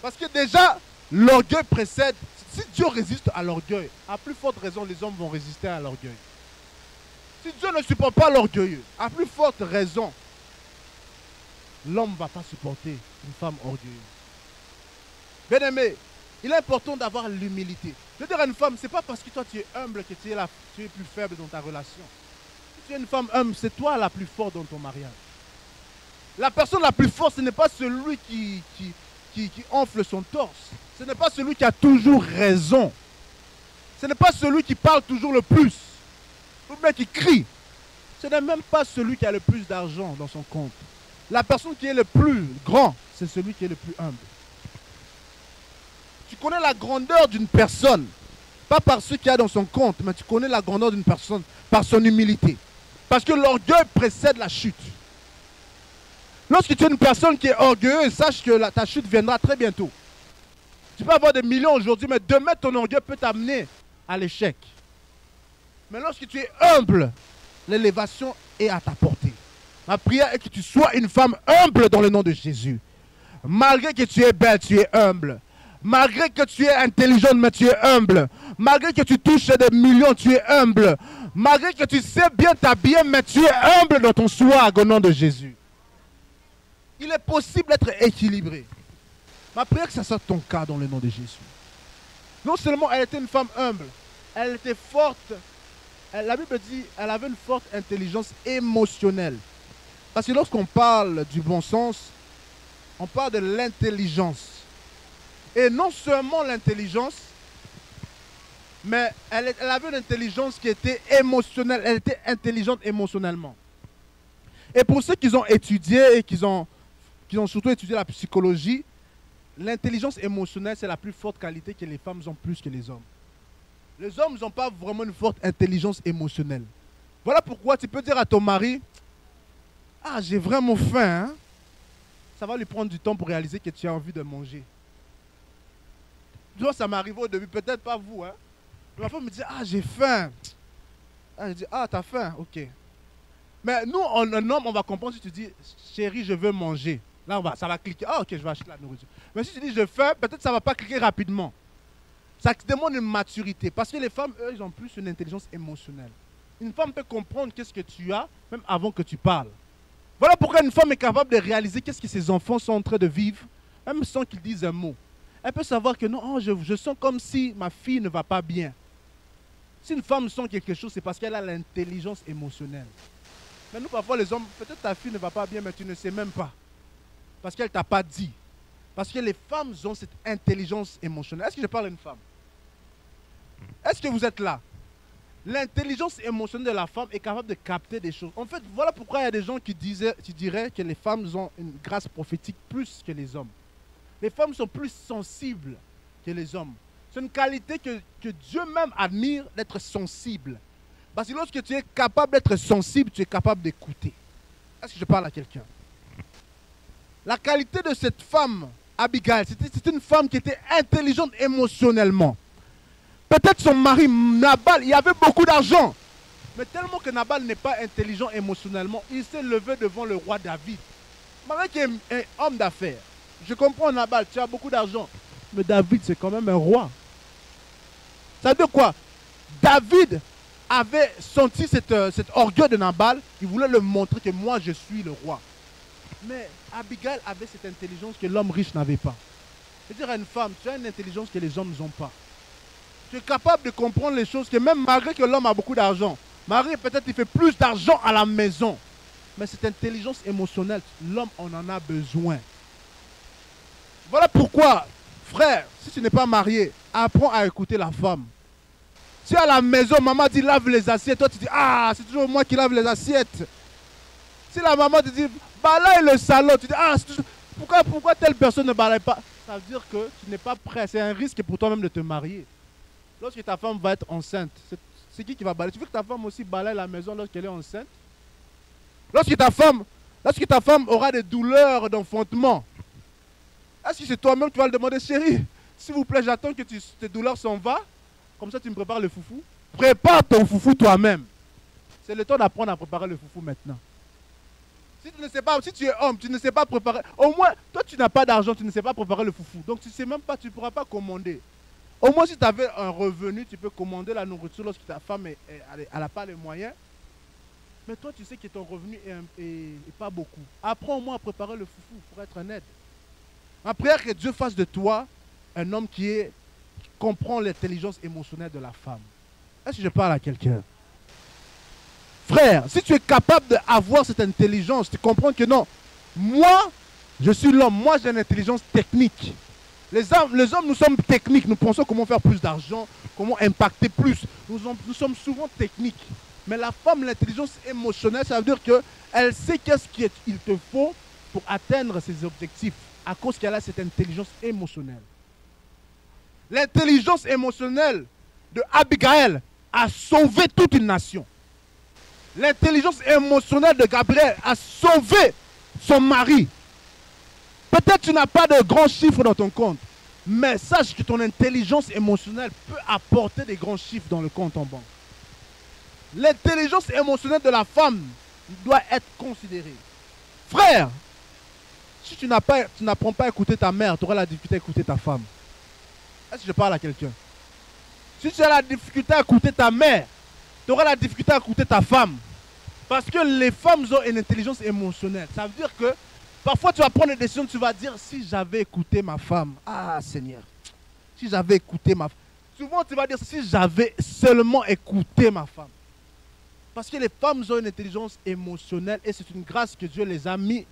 A: Parce que déjà, l'orgueil précède. Si Dieu résiste à l'orgueil, à plus forte raison, les hommes vont résister à l'orgueil. Si Dieu ne supporte pas l'orgueilleux, à plus forte raison, l'homme ne va pas supporter une femme orgueilleuse. Bien-aimé, il est important d'avoir l'humilité. Je veux dire à une femme, ce n'est pas parce que toi tu es humble que tu es plus faible dans ta relation. Si tu es une femme humble, c'est toi la plus forte dans ton mariage. La personne la plus forte, ce n'est pas celui qui enfle son torse. Ce n'est pas celui qui a toujours raison. Ce n'est pas celui qui parle toujours le plus. Ou bien qui crie. Ce n'est même pas celui qui a le plus d'argent dans son compte. La personne qui est le plus grand, c'est celui qui est le plus humble. Tu connais la grandeur d'une personne, pas par ce qu'il y a dans son compte, mais tu connais la grandeur d'une personne par son humilité. Parce que l'orgueil précède la chute. Lorsque tu es une personne qui est orgueilleuse, sache que ta chute viendra très bientôt. Tu peux avoir des millions aujourd'hui, mais demain ton orgueil peut t'amener à l'échec. Mais lorsque tu es humble, l'élévation est à ta portée. Ma prière est que tu sois une femme humble dans le nom de Jésus. Malgré que tu es belle, tu es humble. Malgré que tu es intelligente, mais tu es humble. Malgré que tu touches des millions, tu es humble. Malgré que tu sais bien t'habiller, mais tu es humble dans ton swag au nom de Jésus. Il est possible d'être équilibré. Ma prière est que ça soit ton cas dans le nom de Jésus. Non seulement elle était une femme humble, elle était forte. La Bible dit qu'elle avait une forte intelligence émotionnelle. Parce que lorsqu'on parle du bon sens, on parle de l'intelligence. Et non seulement l'intelligence, mais elle avait une intelligence qui était émotionnelle. Elle était intelligente émotionnellement. Et pour ceux qui ont étudié et qui ont surtout étudié la psychologie, l'intelligence émotionnelle, c'est la plus forte qualité que les femmes ont plus que les hommes. Les hommes n'ont pas vraiment une forte intelligence émotionnelle. Voilà pourquoi tu peux dire à ton mari, « Ah, j'ai vraiment faim. Hein? » Ça va lui prendre du temps pour réaliser que tu as envie de manger. Tu vois, ça m'arrive au début, peut-être pas vous. Hein? Ma femme me dit, « Ah, j'ai faim. » Ah, je dis, « Ah, t'as faim, ok. » Mais nous, un homme, on va comprendre si tu dis, « Chérie, je veux manger. » Là, ça va cliquer. Ah, ok, je vais acheter la nourriture. Mais si tu dis, « Je faim », peut-être ça ne va pas cliquer rapidement. Ça demande une maturité. Parce que les femmes, eux, ils ont plus une intelligence émotionnelle. Une femme peut comprendre qu'est-ce que tu as, même avant que tu parles. Voilà pourquoi une femme est capable de réaliser qu'est-ce que ses enfants sont en train de vivre, même sans qu'ils disent un mot. Elle peut savoir que non, oh, je sens comme si ma fille ne va pas bien. Si une femme sent quelque chose, c'est parce qu'elle a l'intelligence émotionnelle. Mais nous, parfois, les hommes, peut-être ta fille ne va pas bien, mais tu ne sais même pas. Parce qu'elle ne t'a pas dit. Parce que les femmes ont cette intelligence émotionnelle. Est-ce que je parle à une femme? Est-ce que vous êtes là? L'intelligence émotionnelle de la femme est capable de capter des choses. En fait, voilà pourquoi il y a des gens qui diraient que les femmes ont une grâce prophétique plus que les hommes. Les femmes sont plus sensibles que les hommes. C'est une qualité que Dieu même admire, d'être sensible. Parce que lorsque tu es capable d'être sensible, tu es capable d'écouter. Est-ce que je parle à quelqu'un? La qualité de cette femme, Abigail, c'était une femme qui était intelligente émotionnellement. Peut-être son mari, Nabal, il avait beaucoup d'argent. Mais tellement que Nabal n'est pas intelligent émotionnellement, il s'est levé devant le roi David. Malgré qu'il est un homme d'affaires. Je comprends Nabal, tu as beaucoup d'argent. Mais David, c'est quand même un roi. Ça veut dire quoi? David avait senti cet orgueil de Nabal. Il voulait lui montrer que moi, je suis le roi. Mais Abigail avait cette intelligence que l'homme riche n'avait pas. C'est-à-dire à une femme, tu as une intelligence que les hommes n'ont pas. Tu es capable de comprendre les choses que même malgré que l'homme a beaucoup d'argent, Marie peut-être il fait plus d'argent à la maison. Mais cette intelligence émotionnelle, l'homme en a besoin. Voilà pourquoi, frère, si tu n'es pas marié, apprends à écouter la femme. Si à la maison, maman dit lave les assiettes, toi tu dis ah, c'est toujours moi qui lave les assiettes. Si la maman te dit balaye le salon, tu dis ah, pourquoi telle personne ne balaye pas? Ça veut dire que tu n'es pas prêt. C'est un risque pour toi-même de te marier. Lorsque ta femme va être enceinte, c'est qui va balayer? Tu veux que ta femme aussi balaye la maison lorsqu'elle est enceinte? Lorsque ta femme aura des douleurs d'enfantement, est-ce que c'est toi-même qui vas le demander, chérie, s'il vous plaît, j'attends que tes douleurs s'en vont, comme ça tu me prépares le foufou? Prépare ton foufou toi-même. C'est le temps d'apprendre à préparer le foufou maintenant. Si tu ne sais pas, si tu es homme, tu ne sais pas préparer, au moins, toi tu n'as pas d'argent, tu ne sais pas préparer le foufou. Donc tu ne sais même pas, tu ne pourras pas commander. Au moins si tu avais un revenu, tu peux commander la nourriture lorsque ta femme n'a pas les moyens. Mais toi tu sais que ton revenu est pas beaucoup. Apprends au moins à préparer le foufou pour être un aide. Ma prière que Dieu fasse de toi un homme qui comprend l'intelligence émotionnelle de la femme. Est-ce que je parle à quelqu'un? Frère, si tu es capable d'avoir cette intelligence, tu comprends que non, moi, je suis l'homme, moi j'ai une intelligence technique. Les hommes, nous sommes techniques, nous pensons comment faire plus d'argent, comment impacter plus. Nous sommes souvent techniques. Mais la femme, l'intelligence émotionnelle, ça veut dire qu'elle sait qu'est-ce qu'il te faut pour atteindre ses objectifs, à cause qu'elle a cette intelligence émotionnelle. L'intelligence émotionnelle de Abigail a sauvé toute une nation. L'intelligence émotionnelle de Gabriel a sauvé son mari. Peut-être tu n'as pas de grands chiffres dans ton compte, mais sache que ton intelligence émotionnelle peut apporter des grands chiffres dans le compte en banque. L'intelligence émotionnelle de la femme doit être considérée. Frère, si tu n'apprends pas à écouter ta mère, tu auras la difficulté à écouter ta femme. Est-ce que je parle à quelqu'un? Si tu as la difficulté à écouter ta mère, tu auras la difficulté à écouter ta femme. Parce que les femmes ont une intelligence émotionnelle. Ça veut dire que parfois tu vas prendre des décisions, tu vas dire si j'avais écouté ma femme. Ah Seigneur, si j'avais écouté ma femme. Souvent tu vas dire si j'avais seulement écouté ma femme. Parce que les femmes ont une intelligence émotionnelle et c'est une grâce que Dieu les a mis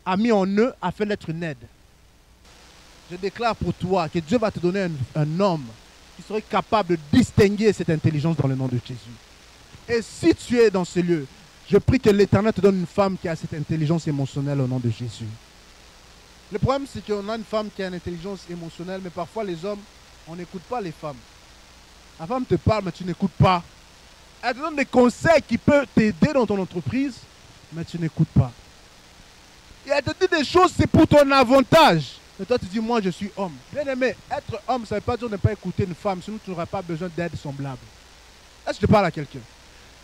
A: en eux afin d'être une aide. Je déclare pour toi que Dieu va te donner un homme qui serait capable de distinguer cette intelligence dans le nom de Jésus. Et si tu es dans ce lieu, je prie que l'Éternel te donne une femme qui a cette intelligence émotionnelle au nom de Jésus. Le problème, c'est qu'on a une femme qui a une intelligence émotionnelle, mais parfois les hommes, on n'écoute pas les femmes. La femme te parle, mais tu n'écoutes pas. Elle te donne des conseils qui peuvent t'aider dans ton entreprise, mais tu n'écoutes pas. Et elle te dit des choses, c'est pour ton avantage. Mais toi, tu dis, moi, je suis homme. Bien aimé, être homme, ça ne veut pas dire ne pas écouter une femme, sinon tu n'auras pas besoin d'aide semblable. Est-ce que je parle à quelqu'un?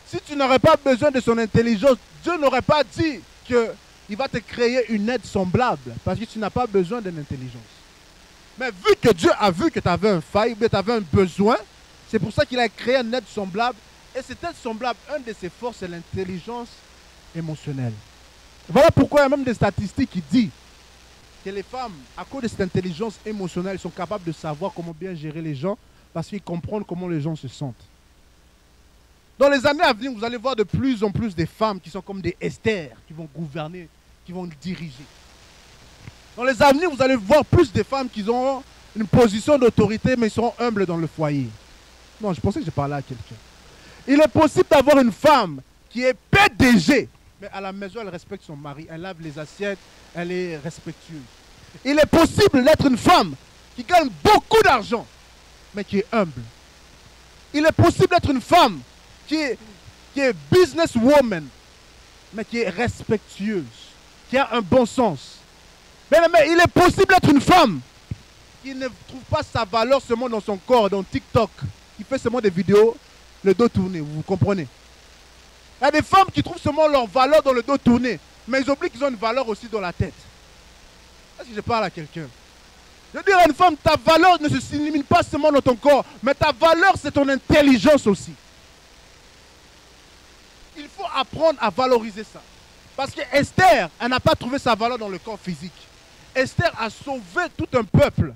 A: Si tu n'aurais pas besoin de son intelligence, Dieu n'aurait pas dit qu'il va te créer une aide semblable, parce que tu n'as pas besoin d'une intelligence. Mais vu que Dieu a vu que tu avais un faille, tu avais un besoin, c'est pour ça qu'il a créé une aide semblable. Et cette aide semblable, une de ses forces, c'est l'intelligence émotionnelle. Voilà pourquoi il y a même des statistiques qui disent que les femmes, à cause de cette intelligence émotionnelle, sont capables de savoir comment bien gérer les gens, parce qu'ils comprennent comment les gens se sentent. Dans les années à venir, vous allez voir de plus en plus des femmes qui sont comme des Esther, qui vont gouverner, qui vont diriger. Dans les années, vous allez voir plus de femmes qui ont une position d'autorité, mais ils seront humbles dans le foyer. Non, je pensais que je parlais à quelqu'un. Il est possible d'avoir une femme qui est PDG, mais à la maison, elle respecte son mari, elle lave les assiettes, elle est respectueuse. Il est possible d'être une femme qui gagne beaucoup d'argent, mais qui est humble. Il est possible d'être une femme qui est businesswoman, mais qui est respectueuse, qui a un bon sens. Mais il est possible d'être une femme qui ne trouve pas sa valeur seulement dans son corps, dans TikTok, qui fait seulement des vidéos, le dos tourné, vous comprenez? Il y a des femmes qui trouvent seulement leur valeur dans le dos tourné, mais ils oublient qu'ils ont une valeur aussi dans la tête. Est-ce que je parle à quelqu'un? Je veux dire à une femme, ta valeur ne se limite pas seulement dans ton corps, mais ta valeur, c'est ton intelligence aussi. Il faut apprendre à valoriser ça. Parce que Esther, elle n'a pas trouvé sa valeur dans le corps physique. Esther a sauvé tout un peuple.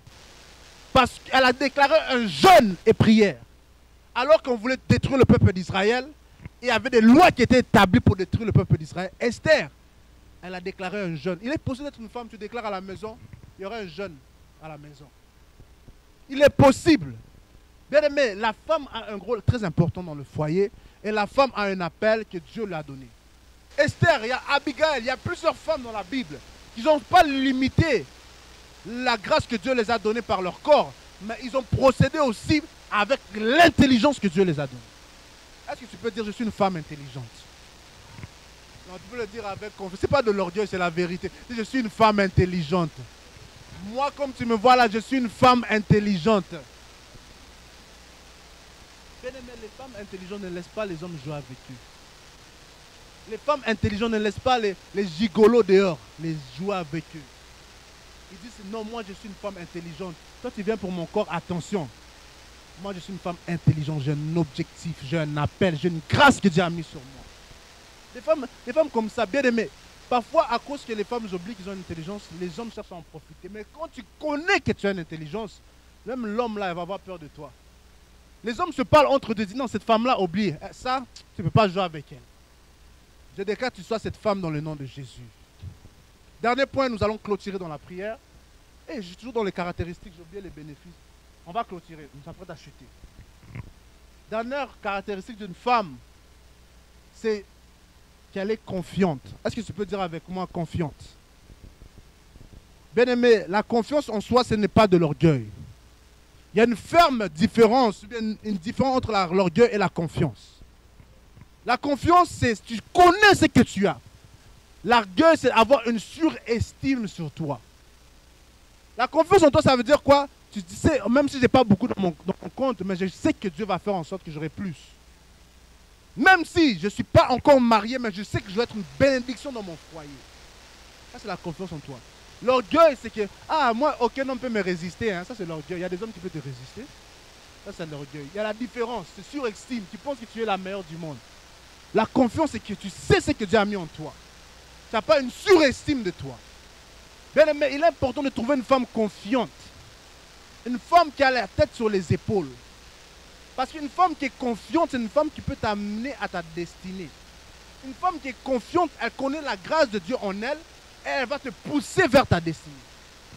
A: Parce qu'elle a déclaré un jeûne et prière. Alors qu'on voulait détruire le peuple d'Israël, il y avait des lois qui étaient établies pour détruire le peuple d'Israël. Esther, elle a déclaré un jeûne. Il est possible d'être une femme, tu déclares à la maison, il y aura un jeûne à la maison. Il est possible. Bien aimé, la femme a un rôle très important dans le foyer et la femme a un appel que Dieu lui a donné. Esther, il y a Abigail, il y a plusieurs femmes dans la Bible qui n'ont pas limité la grâce que Dieu les a donnée par leur corps, mais ils ont procédé aussi avec l'intelligence que Dieu les a donnée. Est-ce que tu peux dire je suis une femme intelligente? Non, tu peux le dire avec confiance. Ce n'est pas de l'orgueil, c'est la vérité. Je suis une femme intelligente. Moi, comme tu me vois là, je suis une femme intelligente. Bien aimé, les femmes intelligentes ne laissent pas les hommes jouer avec eux. Les femmes intelligentes ne laissent pas les gigolos dehors, les jouer avec eux. Ils disent non, moi je suis une femme intelligente. Toi tu viens pour mon corps, attention. Moi je suis une femme intelligente, j'ai un objectif, j'ai un appel, j'ai une grâce que Dieu a mis sur moi. Les femmes comme ça, bien aimées, parfois à cause que les femmes oublient qu'ils ont une intelligence, les hommes cherchent à en profiter. Mais quand tu connais que tu as une intelligence, même l'homme là, il va avoir peur de toi. Les hommes se parlent entre eux, disent non, cette femme-là, oublie. Ça, tu ne peux pas jouer avec elle. Je déclare que tu sois cette femme dans le nom de Jésus. Dernier point, nous allons clôturer dans la prière. Et je suis toujours dans les caractéristiques, j'ai oublié les bénéfices. On va clôturer, nous sommes prêts à chuter. Dernière caractéristique d'une femme, c'est qu'elle est confiante. Est-ce que tu peux dire avec moi confiante? Bien aimé, la confiance en soi, ce n'est pas de l'orgueil. Il y a une ferme différence, une différence entre l'orgueil et la confiance. La confiance, c'est tu connais ce que tu as. L'orgueil, c'est avoir une surestime sur toi. La confiance en toi, ça veut dire quoi? Tu sais, même si je n'ai pas beaucoup dans mon compte, mais je sais que Dieu va faire en sorte que j'aurai plus. Même si je ne suis pas encore marié, mais je sais que je vais être une bénédiction dans mon foyer. Ça, c'est la confiance en toi. L'orgueil, c'est que, moi, aucun homme peut me résister. Hein. Ça, c'est l'orgueil. Il y a des hommes qui peuvent te résister. Ça, c'est l'orgueil. Il y a la différence. C'est surestime. Tu penses que tu es la meilleure du monde. La confiance, c'est que tu sais ce que Dieu a mis en toi. Tu n'as pas une surestime de toi. Bien aimé, il est important de trouver une femme confiante. Une femme qui a la tête sur les épaules. Parce qu'une femme qui est confiante, c'est une femme qui peut t'amener à ta destinée. Une femme qui est confiante, elle connaît la grâce de Dieu en elle et elle va te pousser vers ta destinée.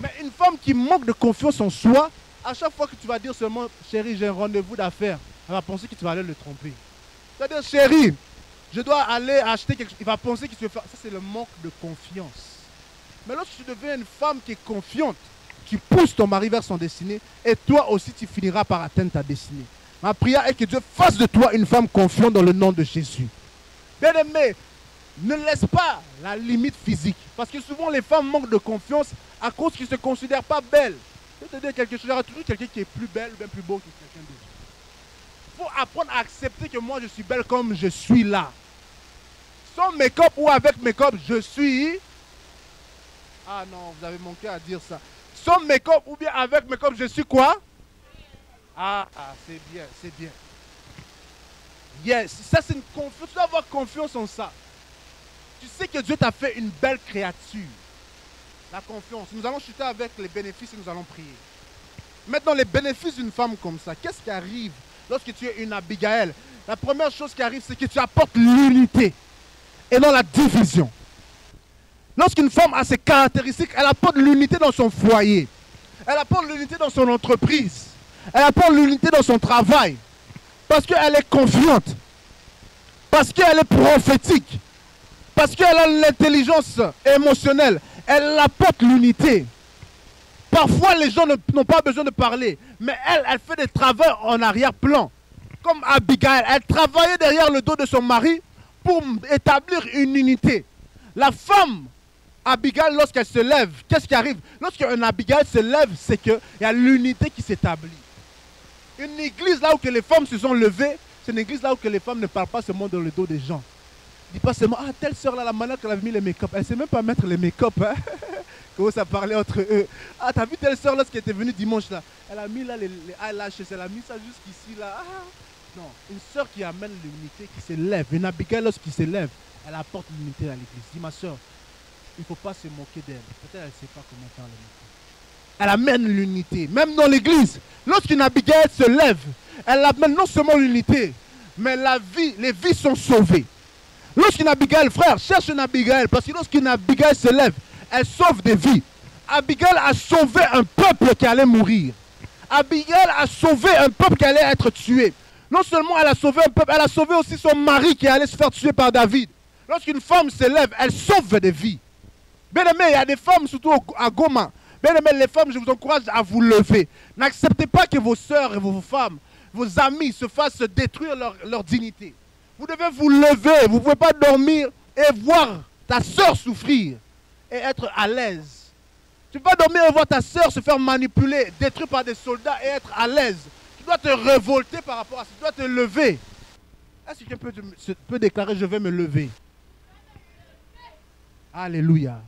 A: Mais une femme qui manque de confiance en soi, à chaque fois que tu vas dire seulement, chérie, j'ai un rendez-vous d'affaires, elle va penser que tu vas aller le tromper. C'est-à-dire, chérie, je dois aller acheter quelque chose. Il va penser que tu veux faire. Ça, c'est le manque de confiance. Mais lorsque tu deviens une femme qui est confiante, tu pousses ton mari vers son destinée et toi aussi, tu finiras par atteindre ta destinée. Ma prière est que Dieu fasse de toi une femme confiante dans le nom de Jésus. Bien aimé, ne laisse pas la limite physique. Parce que souvent, les femmes manquent de confiance à cause qu'ils ne se considèrent pas belles. Je vais te dire quelque chose. Il y aura toujours quelqu'un qui est plus belle ou bien plus beau que quelqu'un d'autre. Il faut apprendre à accepter que moi, je suis belle comme je suis là. Sans make-up ou avec make-up, je suis... Ah non, vous avez manqué à dire ça. Sans make-up ou bien avec make-up, je suis quoi? C'est bien, c'est bien. Yes, ça c'est une confiance. Tu dois avoir confiance en ça. Tu sais que Dieu t'a fait une belle créature. La confiance. Nous allons chuter avec les bénéfices et nous allons prier. Maintenant, les bénéfices d'une femme comme ça, qu'est-ce qui arrive lorsque tu es une Abigail? La première chose qui arrive, c'est que tu apportes l'unité et non la division. Lorsqu'une femme a ces caractéristiques, elle apporte l'unité dans son foyer. Elle apporte l'unité dans son entreprise. Elle apporte l'unité dans son travail. Parce qu'elle est confiante. Parce qu'elle est prophétique. Parce qu'elle a l'intelligence émotionnelle. Elle apporte l'unité. Parfois, les gens n'ont pas besoin de parler. Mais elle fait des travaux en arrière-plan. Comme Abigail, elle travaillait derrière le dos de son mari pour établir une unité. La femme, Abigail, lorsqu'elle se lève, qu'est-ce qui arrive? Lorsqu'un Abigail se lève, c'est qu'il y a l'unité qui s'établit. Une église là où que les femmes se sont levées, c'est une église là où que les femmes ne parlent pas seulement dans le dos des gens. Ils disent pas seulement, telle soeur là, la manière qu'elle a mis les make-up. Elle ne sait même pas mettre les make-up. Hein? Comment ça parlait entre eux. T'as vu telle soeur là, ce qui était venue dimanche là? Elle a mis là les eyelashes, elle a mis ça jusqu'ici là. Non, une sœur qui amène l'unité, qui s'élève. Une Abigail, lorsqu'il s'élève, elle apporte l'unité à l'église. Dis ma sœur, il ne faut pas se moquer d'elle. Peut-être qu'elle ne sait pas comment faire l'unité. Elle amène l'unité. Même dans l'église, lorsqu'une Abigail se lève, elle amène non seulement l'unité, mais la vie, les vies sont sauvées. Lorsqu'une Abigail, frère, cherche une Abigail, parce que lorsqu'une Abigail se lève, elle sauve des vies. Abigail a sauvé un peuple qui allait mourir. Abigail a sauvé un peuple qui allait être tué. Non seulement elle a sauvé un peuple, elle a sauvé aussi son mari qui allait se faire tuer par David. Lorsqu'une femme se lève, elle sauve des vies. Bien aimé, il y a des femmes, surtout à Goma. Bien aimé, les femmes, je vous encourage à vous lever. N'acceptez pas que vos sœurs et vos femmes, vos amis se fassent détruire leur dignité. Vous devez vous lever. Vous ne pouvez pas dormir et voir ta sœur souffrir et être à l'aise. Tu ne peux pas dormir et voir ta sœur se faire manipuler, détruire par des soldats et être à l'aise. Tu dois te révolter par rapport à ça. Tu dois te lever. Est-ce que quelqu'un peut déclarer je vais me lever? Alléluia.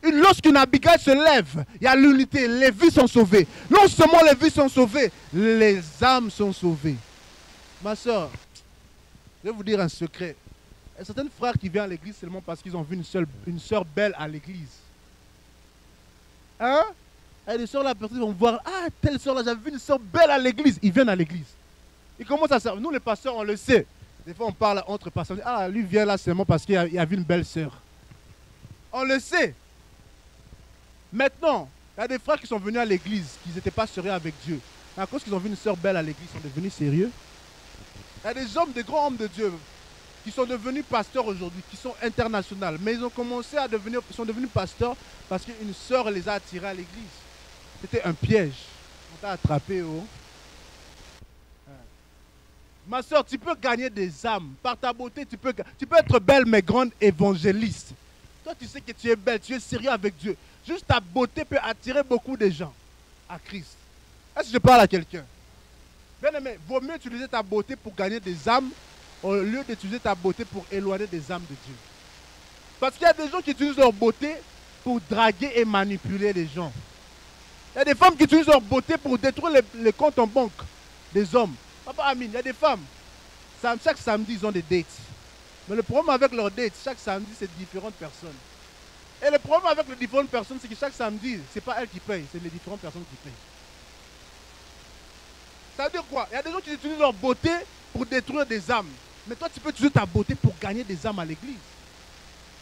A: Lorsqu'une Abigail se lève, il y a l'unité, les vies sont sauvées. Non seulement les vies sont sauvées, les âmes sont sauvées. Ma soeur, je vais vous dire un secret. Il y a certains frères qui viennent à l'église seulement parce qu'ils ont vu une soeur belle à l'église. Hein? Et les soeurs là, personne vont voir, ah, telle soeur là, j'avais vu une soeur belle à l'église. Ils viennent à l'église. Ils commencent à servir. Nous les pasteurs, on le sait. Des fois on parle entre pasteurs. Ah, lui vient là seulement parce qu'il a vu une belle soeur. On le sait. Maintenant, il y a des frères qui sont venus à l'église, qui n'étaient pas sérieux avec Dieu. À cause qu'ils ont vu une soeur belle à l'église, ils sont devenus sérieux. Il y a des hommes, des grands hommes de Dieu, qui sont devenus pasteurs aujourd'hui, qui sont internationaux. Mais ils ont commencé à devenir, ils sont devenus pasteurs parce qu'une sœur les a attirés à l'église. C'était un piège. On t'a attrapé, oh. Ma soeur, tu peux gagner des âmes. Par ta beauté, tu peux être belle mais grande évangéliste. Toi, tu sais que tu es belle, tu es sérieux avec Dieu. Juste ta beauté peut attirer beaucoup de gens à Christ. Est-ce que je parle à quelqu'un? Bien aimé, vaut mieux utiliser ta beauté pour gagner des âmes au lieu d'utiliser ta beauté pour éloigner des âmes de Dieu. Parce qu'il y a des gens qui utilisent leur beauté pour draguer et manipuler les gens. Il y a des femmes qui utilisent leur beauté pour détruire les comptes en banque des hommes. Papa Amine, il y a des femmes, chaque samedi, ils ont des dates. Mais le problème avec leurs dates, chaque samedi, c'est différentes personnes. Et le problème avec les différentes personnes, c'est que chaque samedi, ce n'est pas elles qui payent, c'est les différentes personnes qui payent. Ça veut dire quoi? Il y a des gens qui utilisent leur beauté pour détruire des âmes. Mais toi, tu peux utiliser ta beauté pour gagner des âmes à l'église.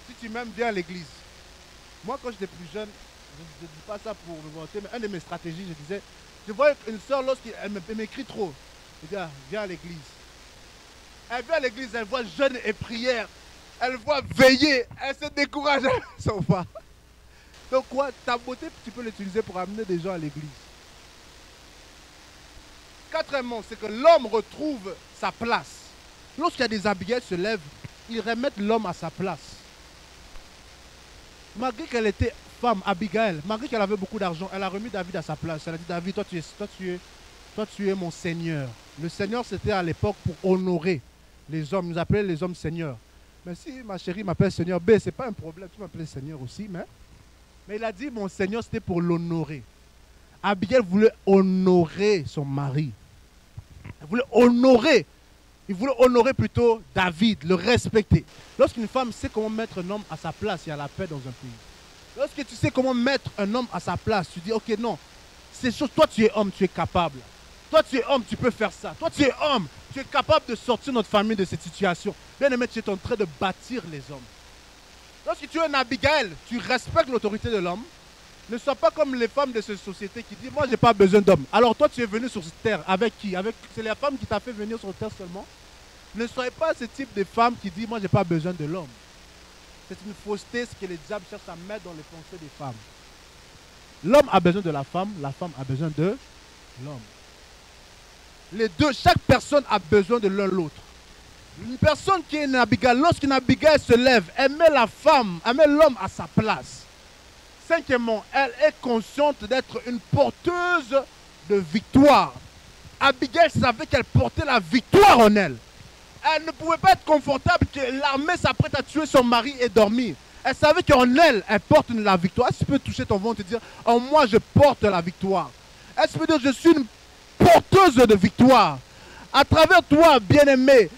A: Si tu m'aimes bien à l'église. Moi, quand j'étais plus jeune, je ne dis pas ça pour me vanter, mais une de mes stratégies, je disais, je vois une soeur, lorsqu'elle m'écrit trop, je dis, ah, viens à l'église. Elle vient à l'église, elle voit jeûne et prière. Elle voit veiller, elle se décourage, elle s'en va. Donc quoi, ta beauté, tu peux l'utiliser pour amener des gens à l'église. Quatrièmement, c'est que l'homme retrouve sa place. Lorsqu'il y a des Abigail se lèvent, ils remettent l'homme à sa place. Malgré qu'elle était femme, Abigail, malgré qu'elle avait beaucoup d'argent, elle a remis David à sa place. Elle a dit, David, toi tu es mon Seigneur. Le Seigneur, c'était à l'époque pour honorer les hommes. Nous appelaient les hommes Seigneurs. Mais si ma chérie m'appelle Seigneur, ce n'est pas un problème. Tu m'appelles Seigneur aussi. Mais il a dit, mon Seigneur, c'était pour l'honorer. Abigail voulait honorer son mari. Elle voulait honorer. Il voulait honorer plutôt David, le respecter. Lorsqu'une femme sait comment mettre un homme à sa place, il y a la paix dans un pays. Lorsque tu sais comment mettre un homme à sa place, tu dis, ok, non, c'est sûr, toi tu es homme, tu es capable. Toi tu es homme, tu peux faire ça. Toi tu es homme, tu es capable de sortir notre famille de cette situation. Bien aimé, tu es en train de bâtir les hommes. Lorsque tu es un Abigail, tu respectes l'autorité de l'homme. Ne sois pas comme les femmes de cette société qui disent, moi, je n'ai pas besoin d'hommes. Alors toi, tu es venu sur cette terre. Avec qui? C'est la femme qui t'a fait venir sur cette terre seulement. Ne soyez pas ce type de femme qui dit, moi, je n'ai pas besoin de l'homme. C'est une fausseté, ce que les diables cherchent à mettre dans les pensées des femmes. L'homme a besoin de la femme a besoin de l'homme. Les deux, chaque personne a besoin de l'un l'autre. Une personne qui est une Abigail, lorsqu'une Abigail se lève, elle met l'homme à sa place. Cinquièmement, elle est consciente d'être une porteuse de victoire. Abigail savait qu'elle portait la victoire en elle. Elle ne pouvait pas être confortable que l'armée s'apprête à tuer son mari et dormir. Elle savait qu'en elle, elle porte la victoire. Est-ce que tu peux toucher ton ventre et dire, en moi, je porte la victoire? Est-ce que tu peux dire, je suis une porteuse de victoire? À travers toi, bien-aimé,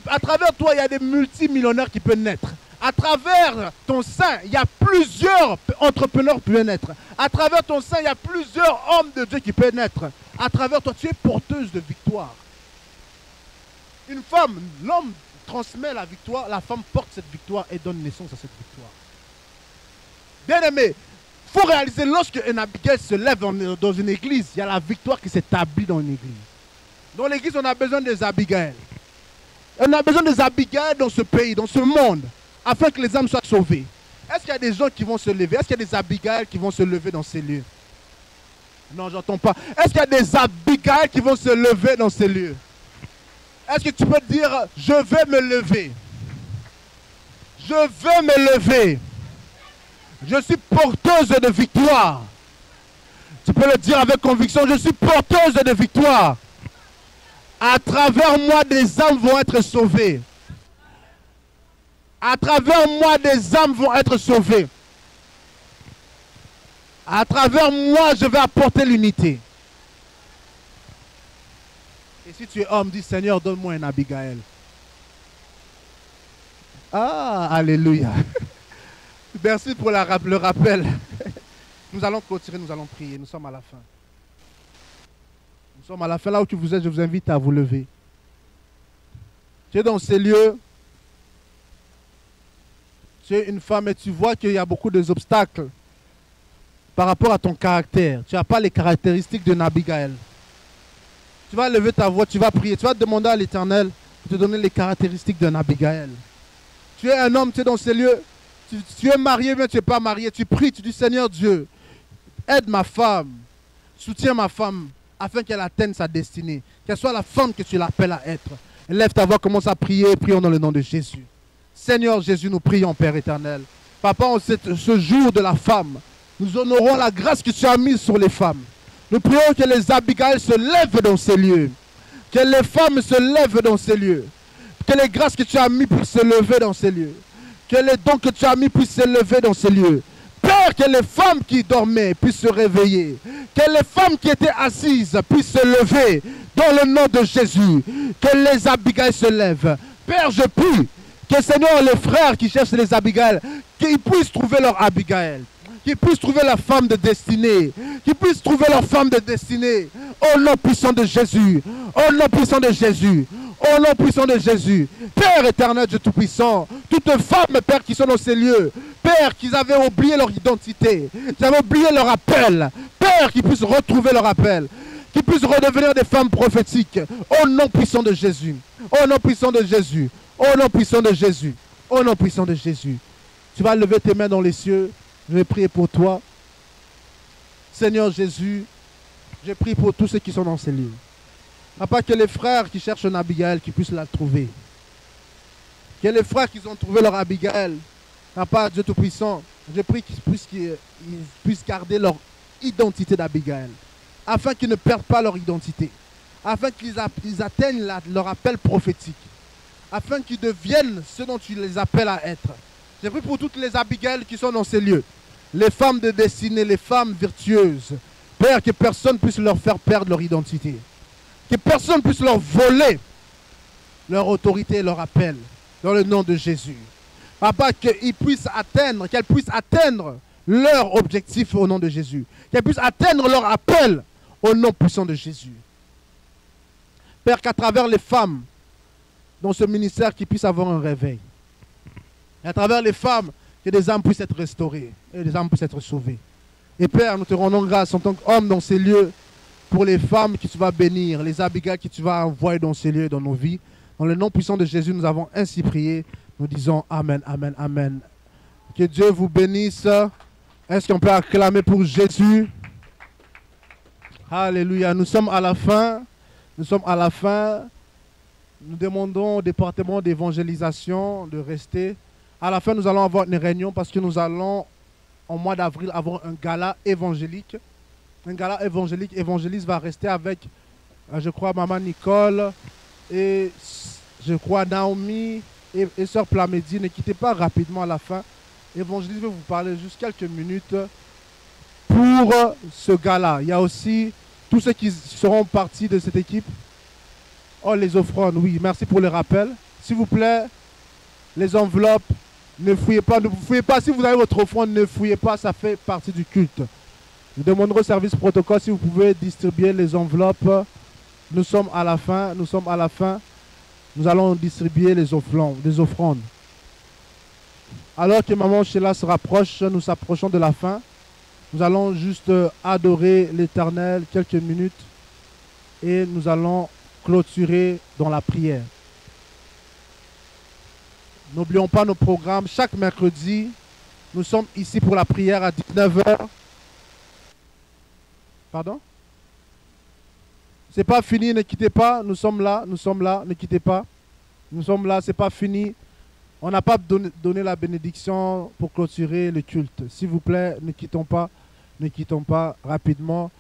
A: à travers toi, il y a des multimillionnaires qui peuvent naître. À travers ton sein, il y a plusieurs entrepreneurs qui peuvent naître. À travers ton sein, il y a plusieurs hommes de Dieu qui peuvent naître. À travers toi, tu es porteuse de victoire. Une femme, l'homme transmet la victoire, la femme porte cette victoire et donne naissance à cette victoire. Bien-aimé, il faut réaliser, lorsque un Abigail se lève dans une église, il y a la victoire qui s'établit dans une église. Dans l'église, on a besoin des Abigail. On a besoin des Abigail dans ce pays, dans ce monde, afin que les âmes soient sauvées. Est-ce qu'il y a des gens qui vont se lever? Est-ce qu'il y a des Abigail qui vont se lever dans ces lieux? Non, j'entends pas. Est-ce qu'il y a des Abigail qui vont se lever dans ces lieux? Est-ce que tu peux dire, je vais me lever? Je vais me lever. Je suis porteuse de victoire. Tu peux le dire avec conviction, je suis porteuse de victoire. À travers moi, des âmes vont être sauvées. À travers moi, des âmes vont être sauvées. À travers moi, je vais apporter l'unité. Et si tu es homme, dis Seigneur, donne-moi un Abigail. Ah, alléluia. Merci pour le rappel. Nous allons clôturer, nous allons prier. Nous sommes à la fin. Nous sommes à la fin. Là où tu vous êtes, je vous invite à vous lever. Tu es dans ces lieux. Tu es une femme et tu vois qu'il y a beaucoup d'obstacles par rapport à ton caractère. Tu n'as pas les caractéristiques de Abigail. Tu vas lever ta voix, tu vas prier. Tu vas demander à l'Éternel de te donner les caractéristiques d'un Abigail. Tu es un homme, tu es dans ces lieux. Tu es marié, mais tu n'es pas marié. Tu pries, tu dis Seigneur Dieu, aide ma femme, soutiens ma femme, afin qu'elle atteigne sa destinée. Qu'elle soit la femme que tu l'appelles à être. Lève ta voix, commence à prier, prions dans le nom de Jésus. Seigneur Jésus, nous prions, Père éternel. Papa, en ce jour de la femme, nous honorons la grâce que tu as mise sur les femmes. Nous prions que les Abigail se lèvent dans ces lieux. Que les femmes se lèvent dans ces lieux. Que les grâces que tu as mises puissent se lever dans ces lieux. Que les dons que tu as mis puissent se lever dans ces lieux. Père, que les femmes qui dormaient puissent se réveiller. Que les femmes qui étaient assises puissent se lever dans le nom de Jésus. Que les Abigail se lèvent. Père, je prie que Seigneur, les frères qui cherchent les Abigail, qu'ils puissent trouver leur Abigail. Qu'ils puissent trouver la femme de destinée. Qu'ils puissent trouver leur femme de destinée. Au nom puissant de Jésus. Au nom puissant de Jésus. Au nom puissant de Jésus. Père éternel, Dieu tout-puissant. Toutes les femmes, Père, qui sont dans ces lieux. Père, qu'ils avaient oublié leur identité. Qu'ils avaient oublié leur appel. Père, qu'ils puissent retrouver leur appel. Qu'ils puissent redevenir des femmes prophétiques. Au nom puissant de Jésus. Au nom puissant de Jésus. Au nom puissant de Jésus. Au nom puissant de Jésus. Tu vas lever tes mains dans les cieux. Je vais prier pour toi. Seigneur Jésus, je prie pour tous ceux qui sont dans ces lieux. Papa, que les frères qui cherchent un Abigail, qui puissent la trouver. Que les frères qui ont trouvé leur Abigail, Papa, Dieu Tout-Puissant, je prie qu'ils puissent garder leur identité d'Abigail, afin qu'ils ne perdent pas leur identité, afin qu'ils atteignent leur appel prophétique, afin qu'ils deviennent ce dont tu les appelles à être. Je prie pour toutes les Abigail qui sont dans ces lieux, les femmes de destinée, les femmes vertueuses. Père, que personne puisse leur faire perdre leur identité. Que personne puisse leur voler leur autorité et leur appel. Dans le nom de Jésus. Papa, qu'elles puissent atteindre leur objectif au nom de Jésus. Qu'elles puissent atteindre leur appel au nom puissant de Jésus. Père, qu'à travers les femmes dans ce ministère, qu'ils puissent avoir un réveil. Et à travers les femmes, que des âmes puissent être restaurées et des âmes puissent être sauvées. Et Père, nous te rendons grâce en tant qu'hommes dans ces lieux pour les femmes que tu vas bénir, les Abigail que tu vas envoyer dans ces lieux, dans nos vies. Dans le nom puissant de Jésus, nous avons ainsi prié. Nous disons Amen, Amen, Amen. Que Dieu vous bénisse. Est-ce qu'on peut acclamer pour Jésus? Alléluia. Nous sommes à la fin. Nous sommes à la fin. Nous demandons au département d'évangélisation de rester. À la fin, nous allons avoir une réunion parce que nous allons, en mois d'avril, avoir un gala évangélique. Un gala évangélique. Évangéliste va rester avec, je crois, Maman Nicole et je crois Naomi et Sœur Plamédie. Ne quittez pas rapidement à la fin. Évangéliste va vous parler juste quelques minutes pour ce gala. Il y a aussi tous ceux qui seront partis de cette équipe. Oh, les offrandes, oui, merci pour le rappel. S'il vous plaît, les enveloppes, ne fouillez pas, ne fouillez pas. Si vous avez votre offrande, ne fouillez pas, ça fait partie du culte. Je demanderai au service protocole si vous pouvez distribuer les enveloppes. Nous sommes à la fin, nous sommes à la fin. Nous allons distribuer les offrandes. Alors que Maman Sheila se rapproche, nous s'approchons de la fin. Nous allons juste adorer l'Éternel quelques minutes et nous allons clôturer dans la prière. N'oublions pas nos programmes. Chaque mercredi, nous sommes ici pour la prière à 19h. Pardon? C'est pas fini, ne quittez pas. Nous sommes là, ne quittez pas. Nous sommes là, c'est pas fini. On n'a pas donné la bénédiction pour clôturer le culte. S'il vous plaît, ne quittons pas rapidement.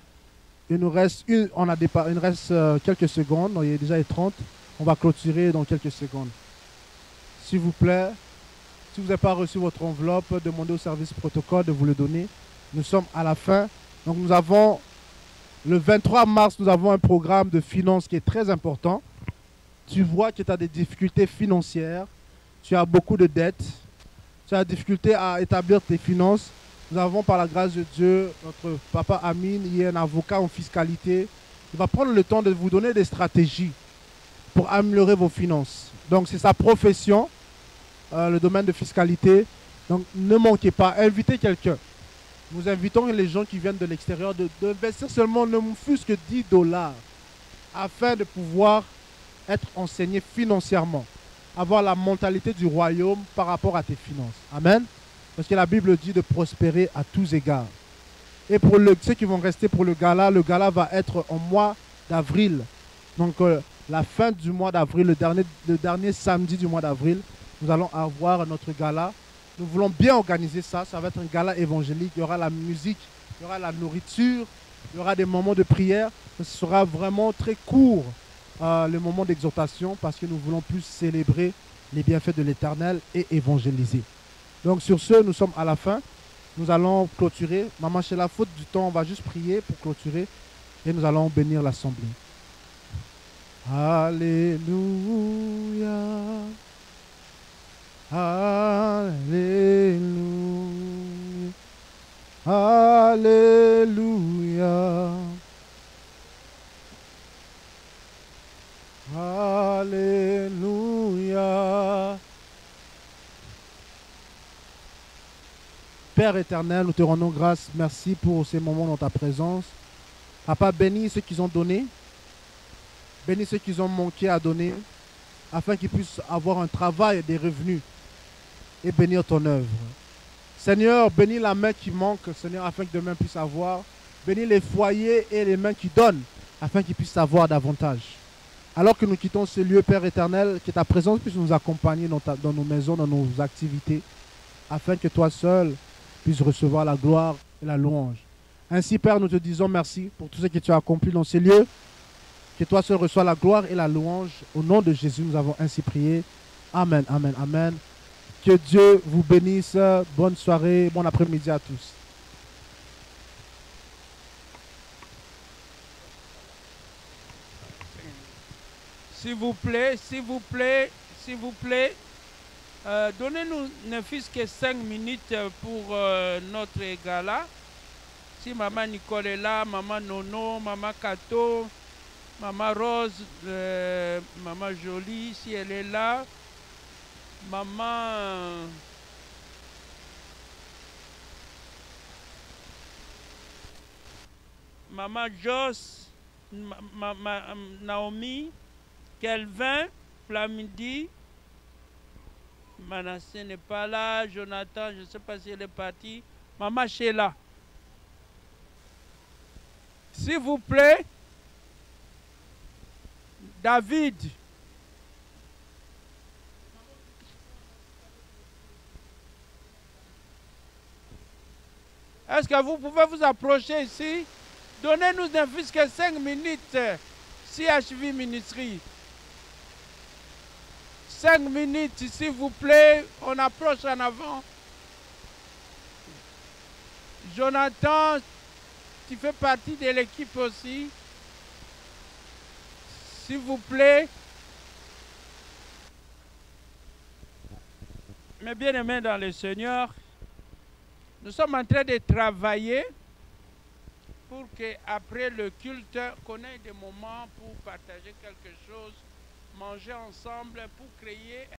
A: Il nous reste quelques secondes. Il est déjà 30. On va clôturer dans quelques secondes. S'il vous plaît, si vous n'avez pas reçu votre enveloppe, demandez au service protocole de vous le donner. Nous sommes à la fin. Donc nous avons, le 23 mars, nous avons un programme de finances qui est très important. Tu vois que tu as des difficultés financières, tu as beaucoup de dettes, tu as des difficultés à établir tes finances. Nous avons par la grâce de Dieu, notre papa Amine, il est un avocat en fiscalité. Il va prendre le temps de vous donner des stratégies pour améliorer vos finances. Donc c'est sa profession, le domaine de fiscalité. Donc ne manquez pas, invitez quelqu'un. Nous invitons les gens qui viennent de l'extérieur d'investir seulement ne fût-ce que $10 afin de pouvoir être enseigné financièrement, avoir la mentalité du royaume par rapport à tes finances. Amen. Parce que la Bible dit de prospérer à tous égards. Et pour ceux qui vont rester pour le gala va être au mois d'avril. Donc la fin du mois d'avril, le dernier samedi du mois d'avril, nous allons avoir notre gala. Nous voulons bien organiser ça. Ça va être un gala évangélique. Il y aura la musique, il y aura la nourriture, il y aura des moments de prière. Ce sera vraiment très court, le moment d'exhortation, parce que nous voulons plus célébrer les bienfaits de l'Éternel et évangéliser. Donc sur ce, nous sommes à la fin. Nous allons clôturer. Maman Sheila, faute du temps, on va juste prier pour clôturer et nous allons bénir l'assemblée. Alléluia. Alléluia. Alléluia. Alléluia. Père éternel, nous te rendons grâce. Merci pour ces moments dans ta présence. Papa, bénis ceux qui ont donné. Bénis ceux qui ont manqué à donner, afin qu'ils puissent avoir un travail et des revenus et bénir ton œuvre. Seigneur, bénis la main qui manque, Seigneur, afin que demain puisse avoir. Bénis les foyers et les mains qui donnent, afin qu'ils puissent avoir davantage. Alors que nous quittons ce lieu, Père éternel, que ta présence puisse nous accompagner dans nos maisons, dans nos activités, afin que toi seul puisses recevoir la gloire et la louange. Ainsi, Père, nous te disons merci pour tout ce que tu as accompli dans ces lieux. Que toi seul reçois la gloire et la louange. Au nom de Jésus, nous avons ainsi prié. Amen, amen, amen. Que Dieu vous bénisse. Bonne soirée, bon après-midi à tous.
B: S'il vous plaît, s'il vous plaît, s'il vous plaît, donnez-nous ne fût-ce que 5 minutes pour notre gala. Si Maman Nicole est là, Maman Nono, Maman Kato, Maman Rose, Maman Jolie, si elle est là, Maman... Maman Joss, Naomi, Kelvin, Flamidi, Manassé n'est pas là, Jonathan, je ne sais pas si elle est partie, Maman Sheila. S'il vous plaît, David. Est-ce que vous pouvez vous approcher ici? Donnez-nous ne fût-ce que 5 minutes, CHV Ministry. 5 minutes, s'il vous plaît, on approche en avant. Jonathan, tu fais partie de l'équipe aussi. S'il vous plaît. Mes bien-aimés dans le Seigneur, nous sommes en train de travailler pour qu'après le culte, qu'on ait des moments pour partager quelque chose, manger ensemble, pour créer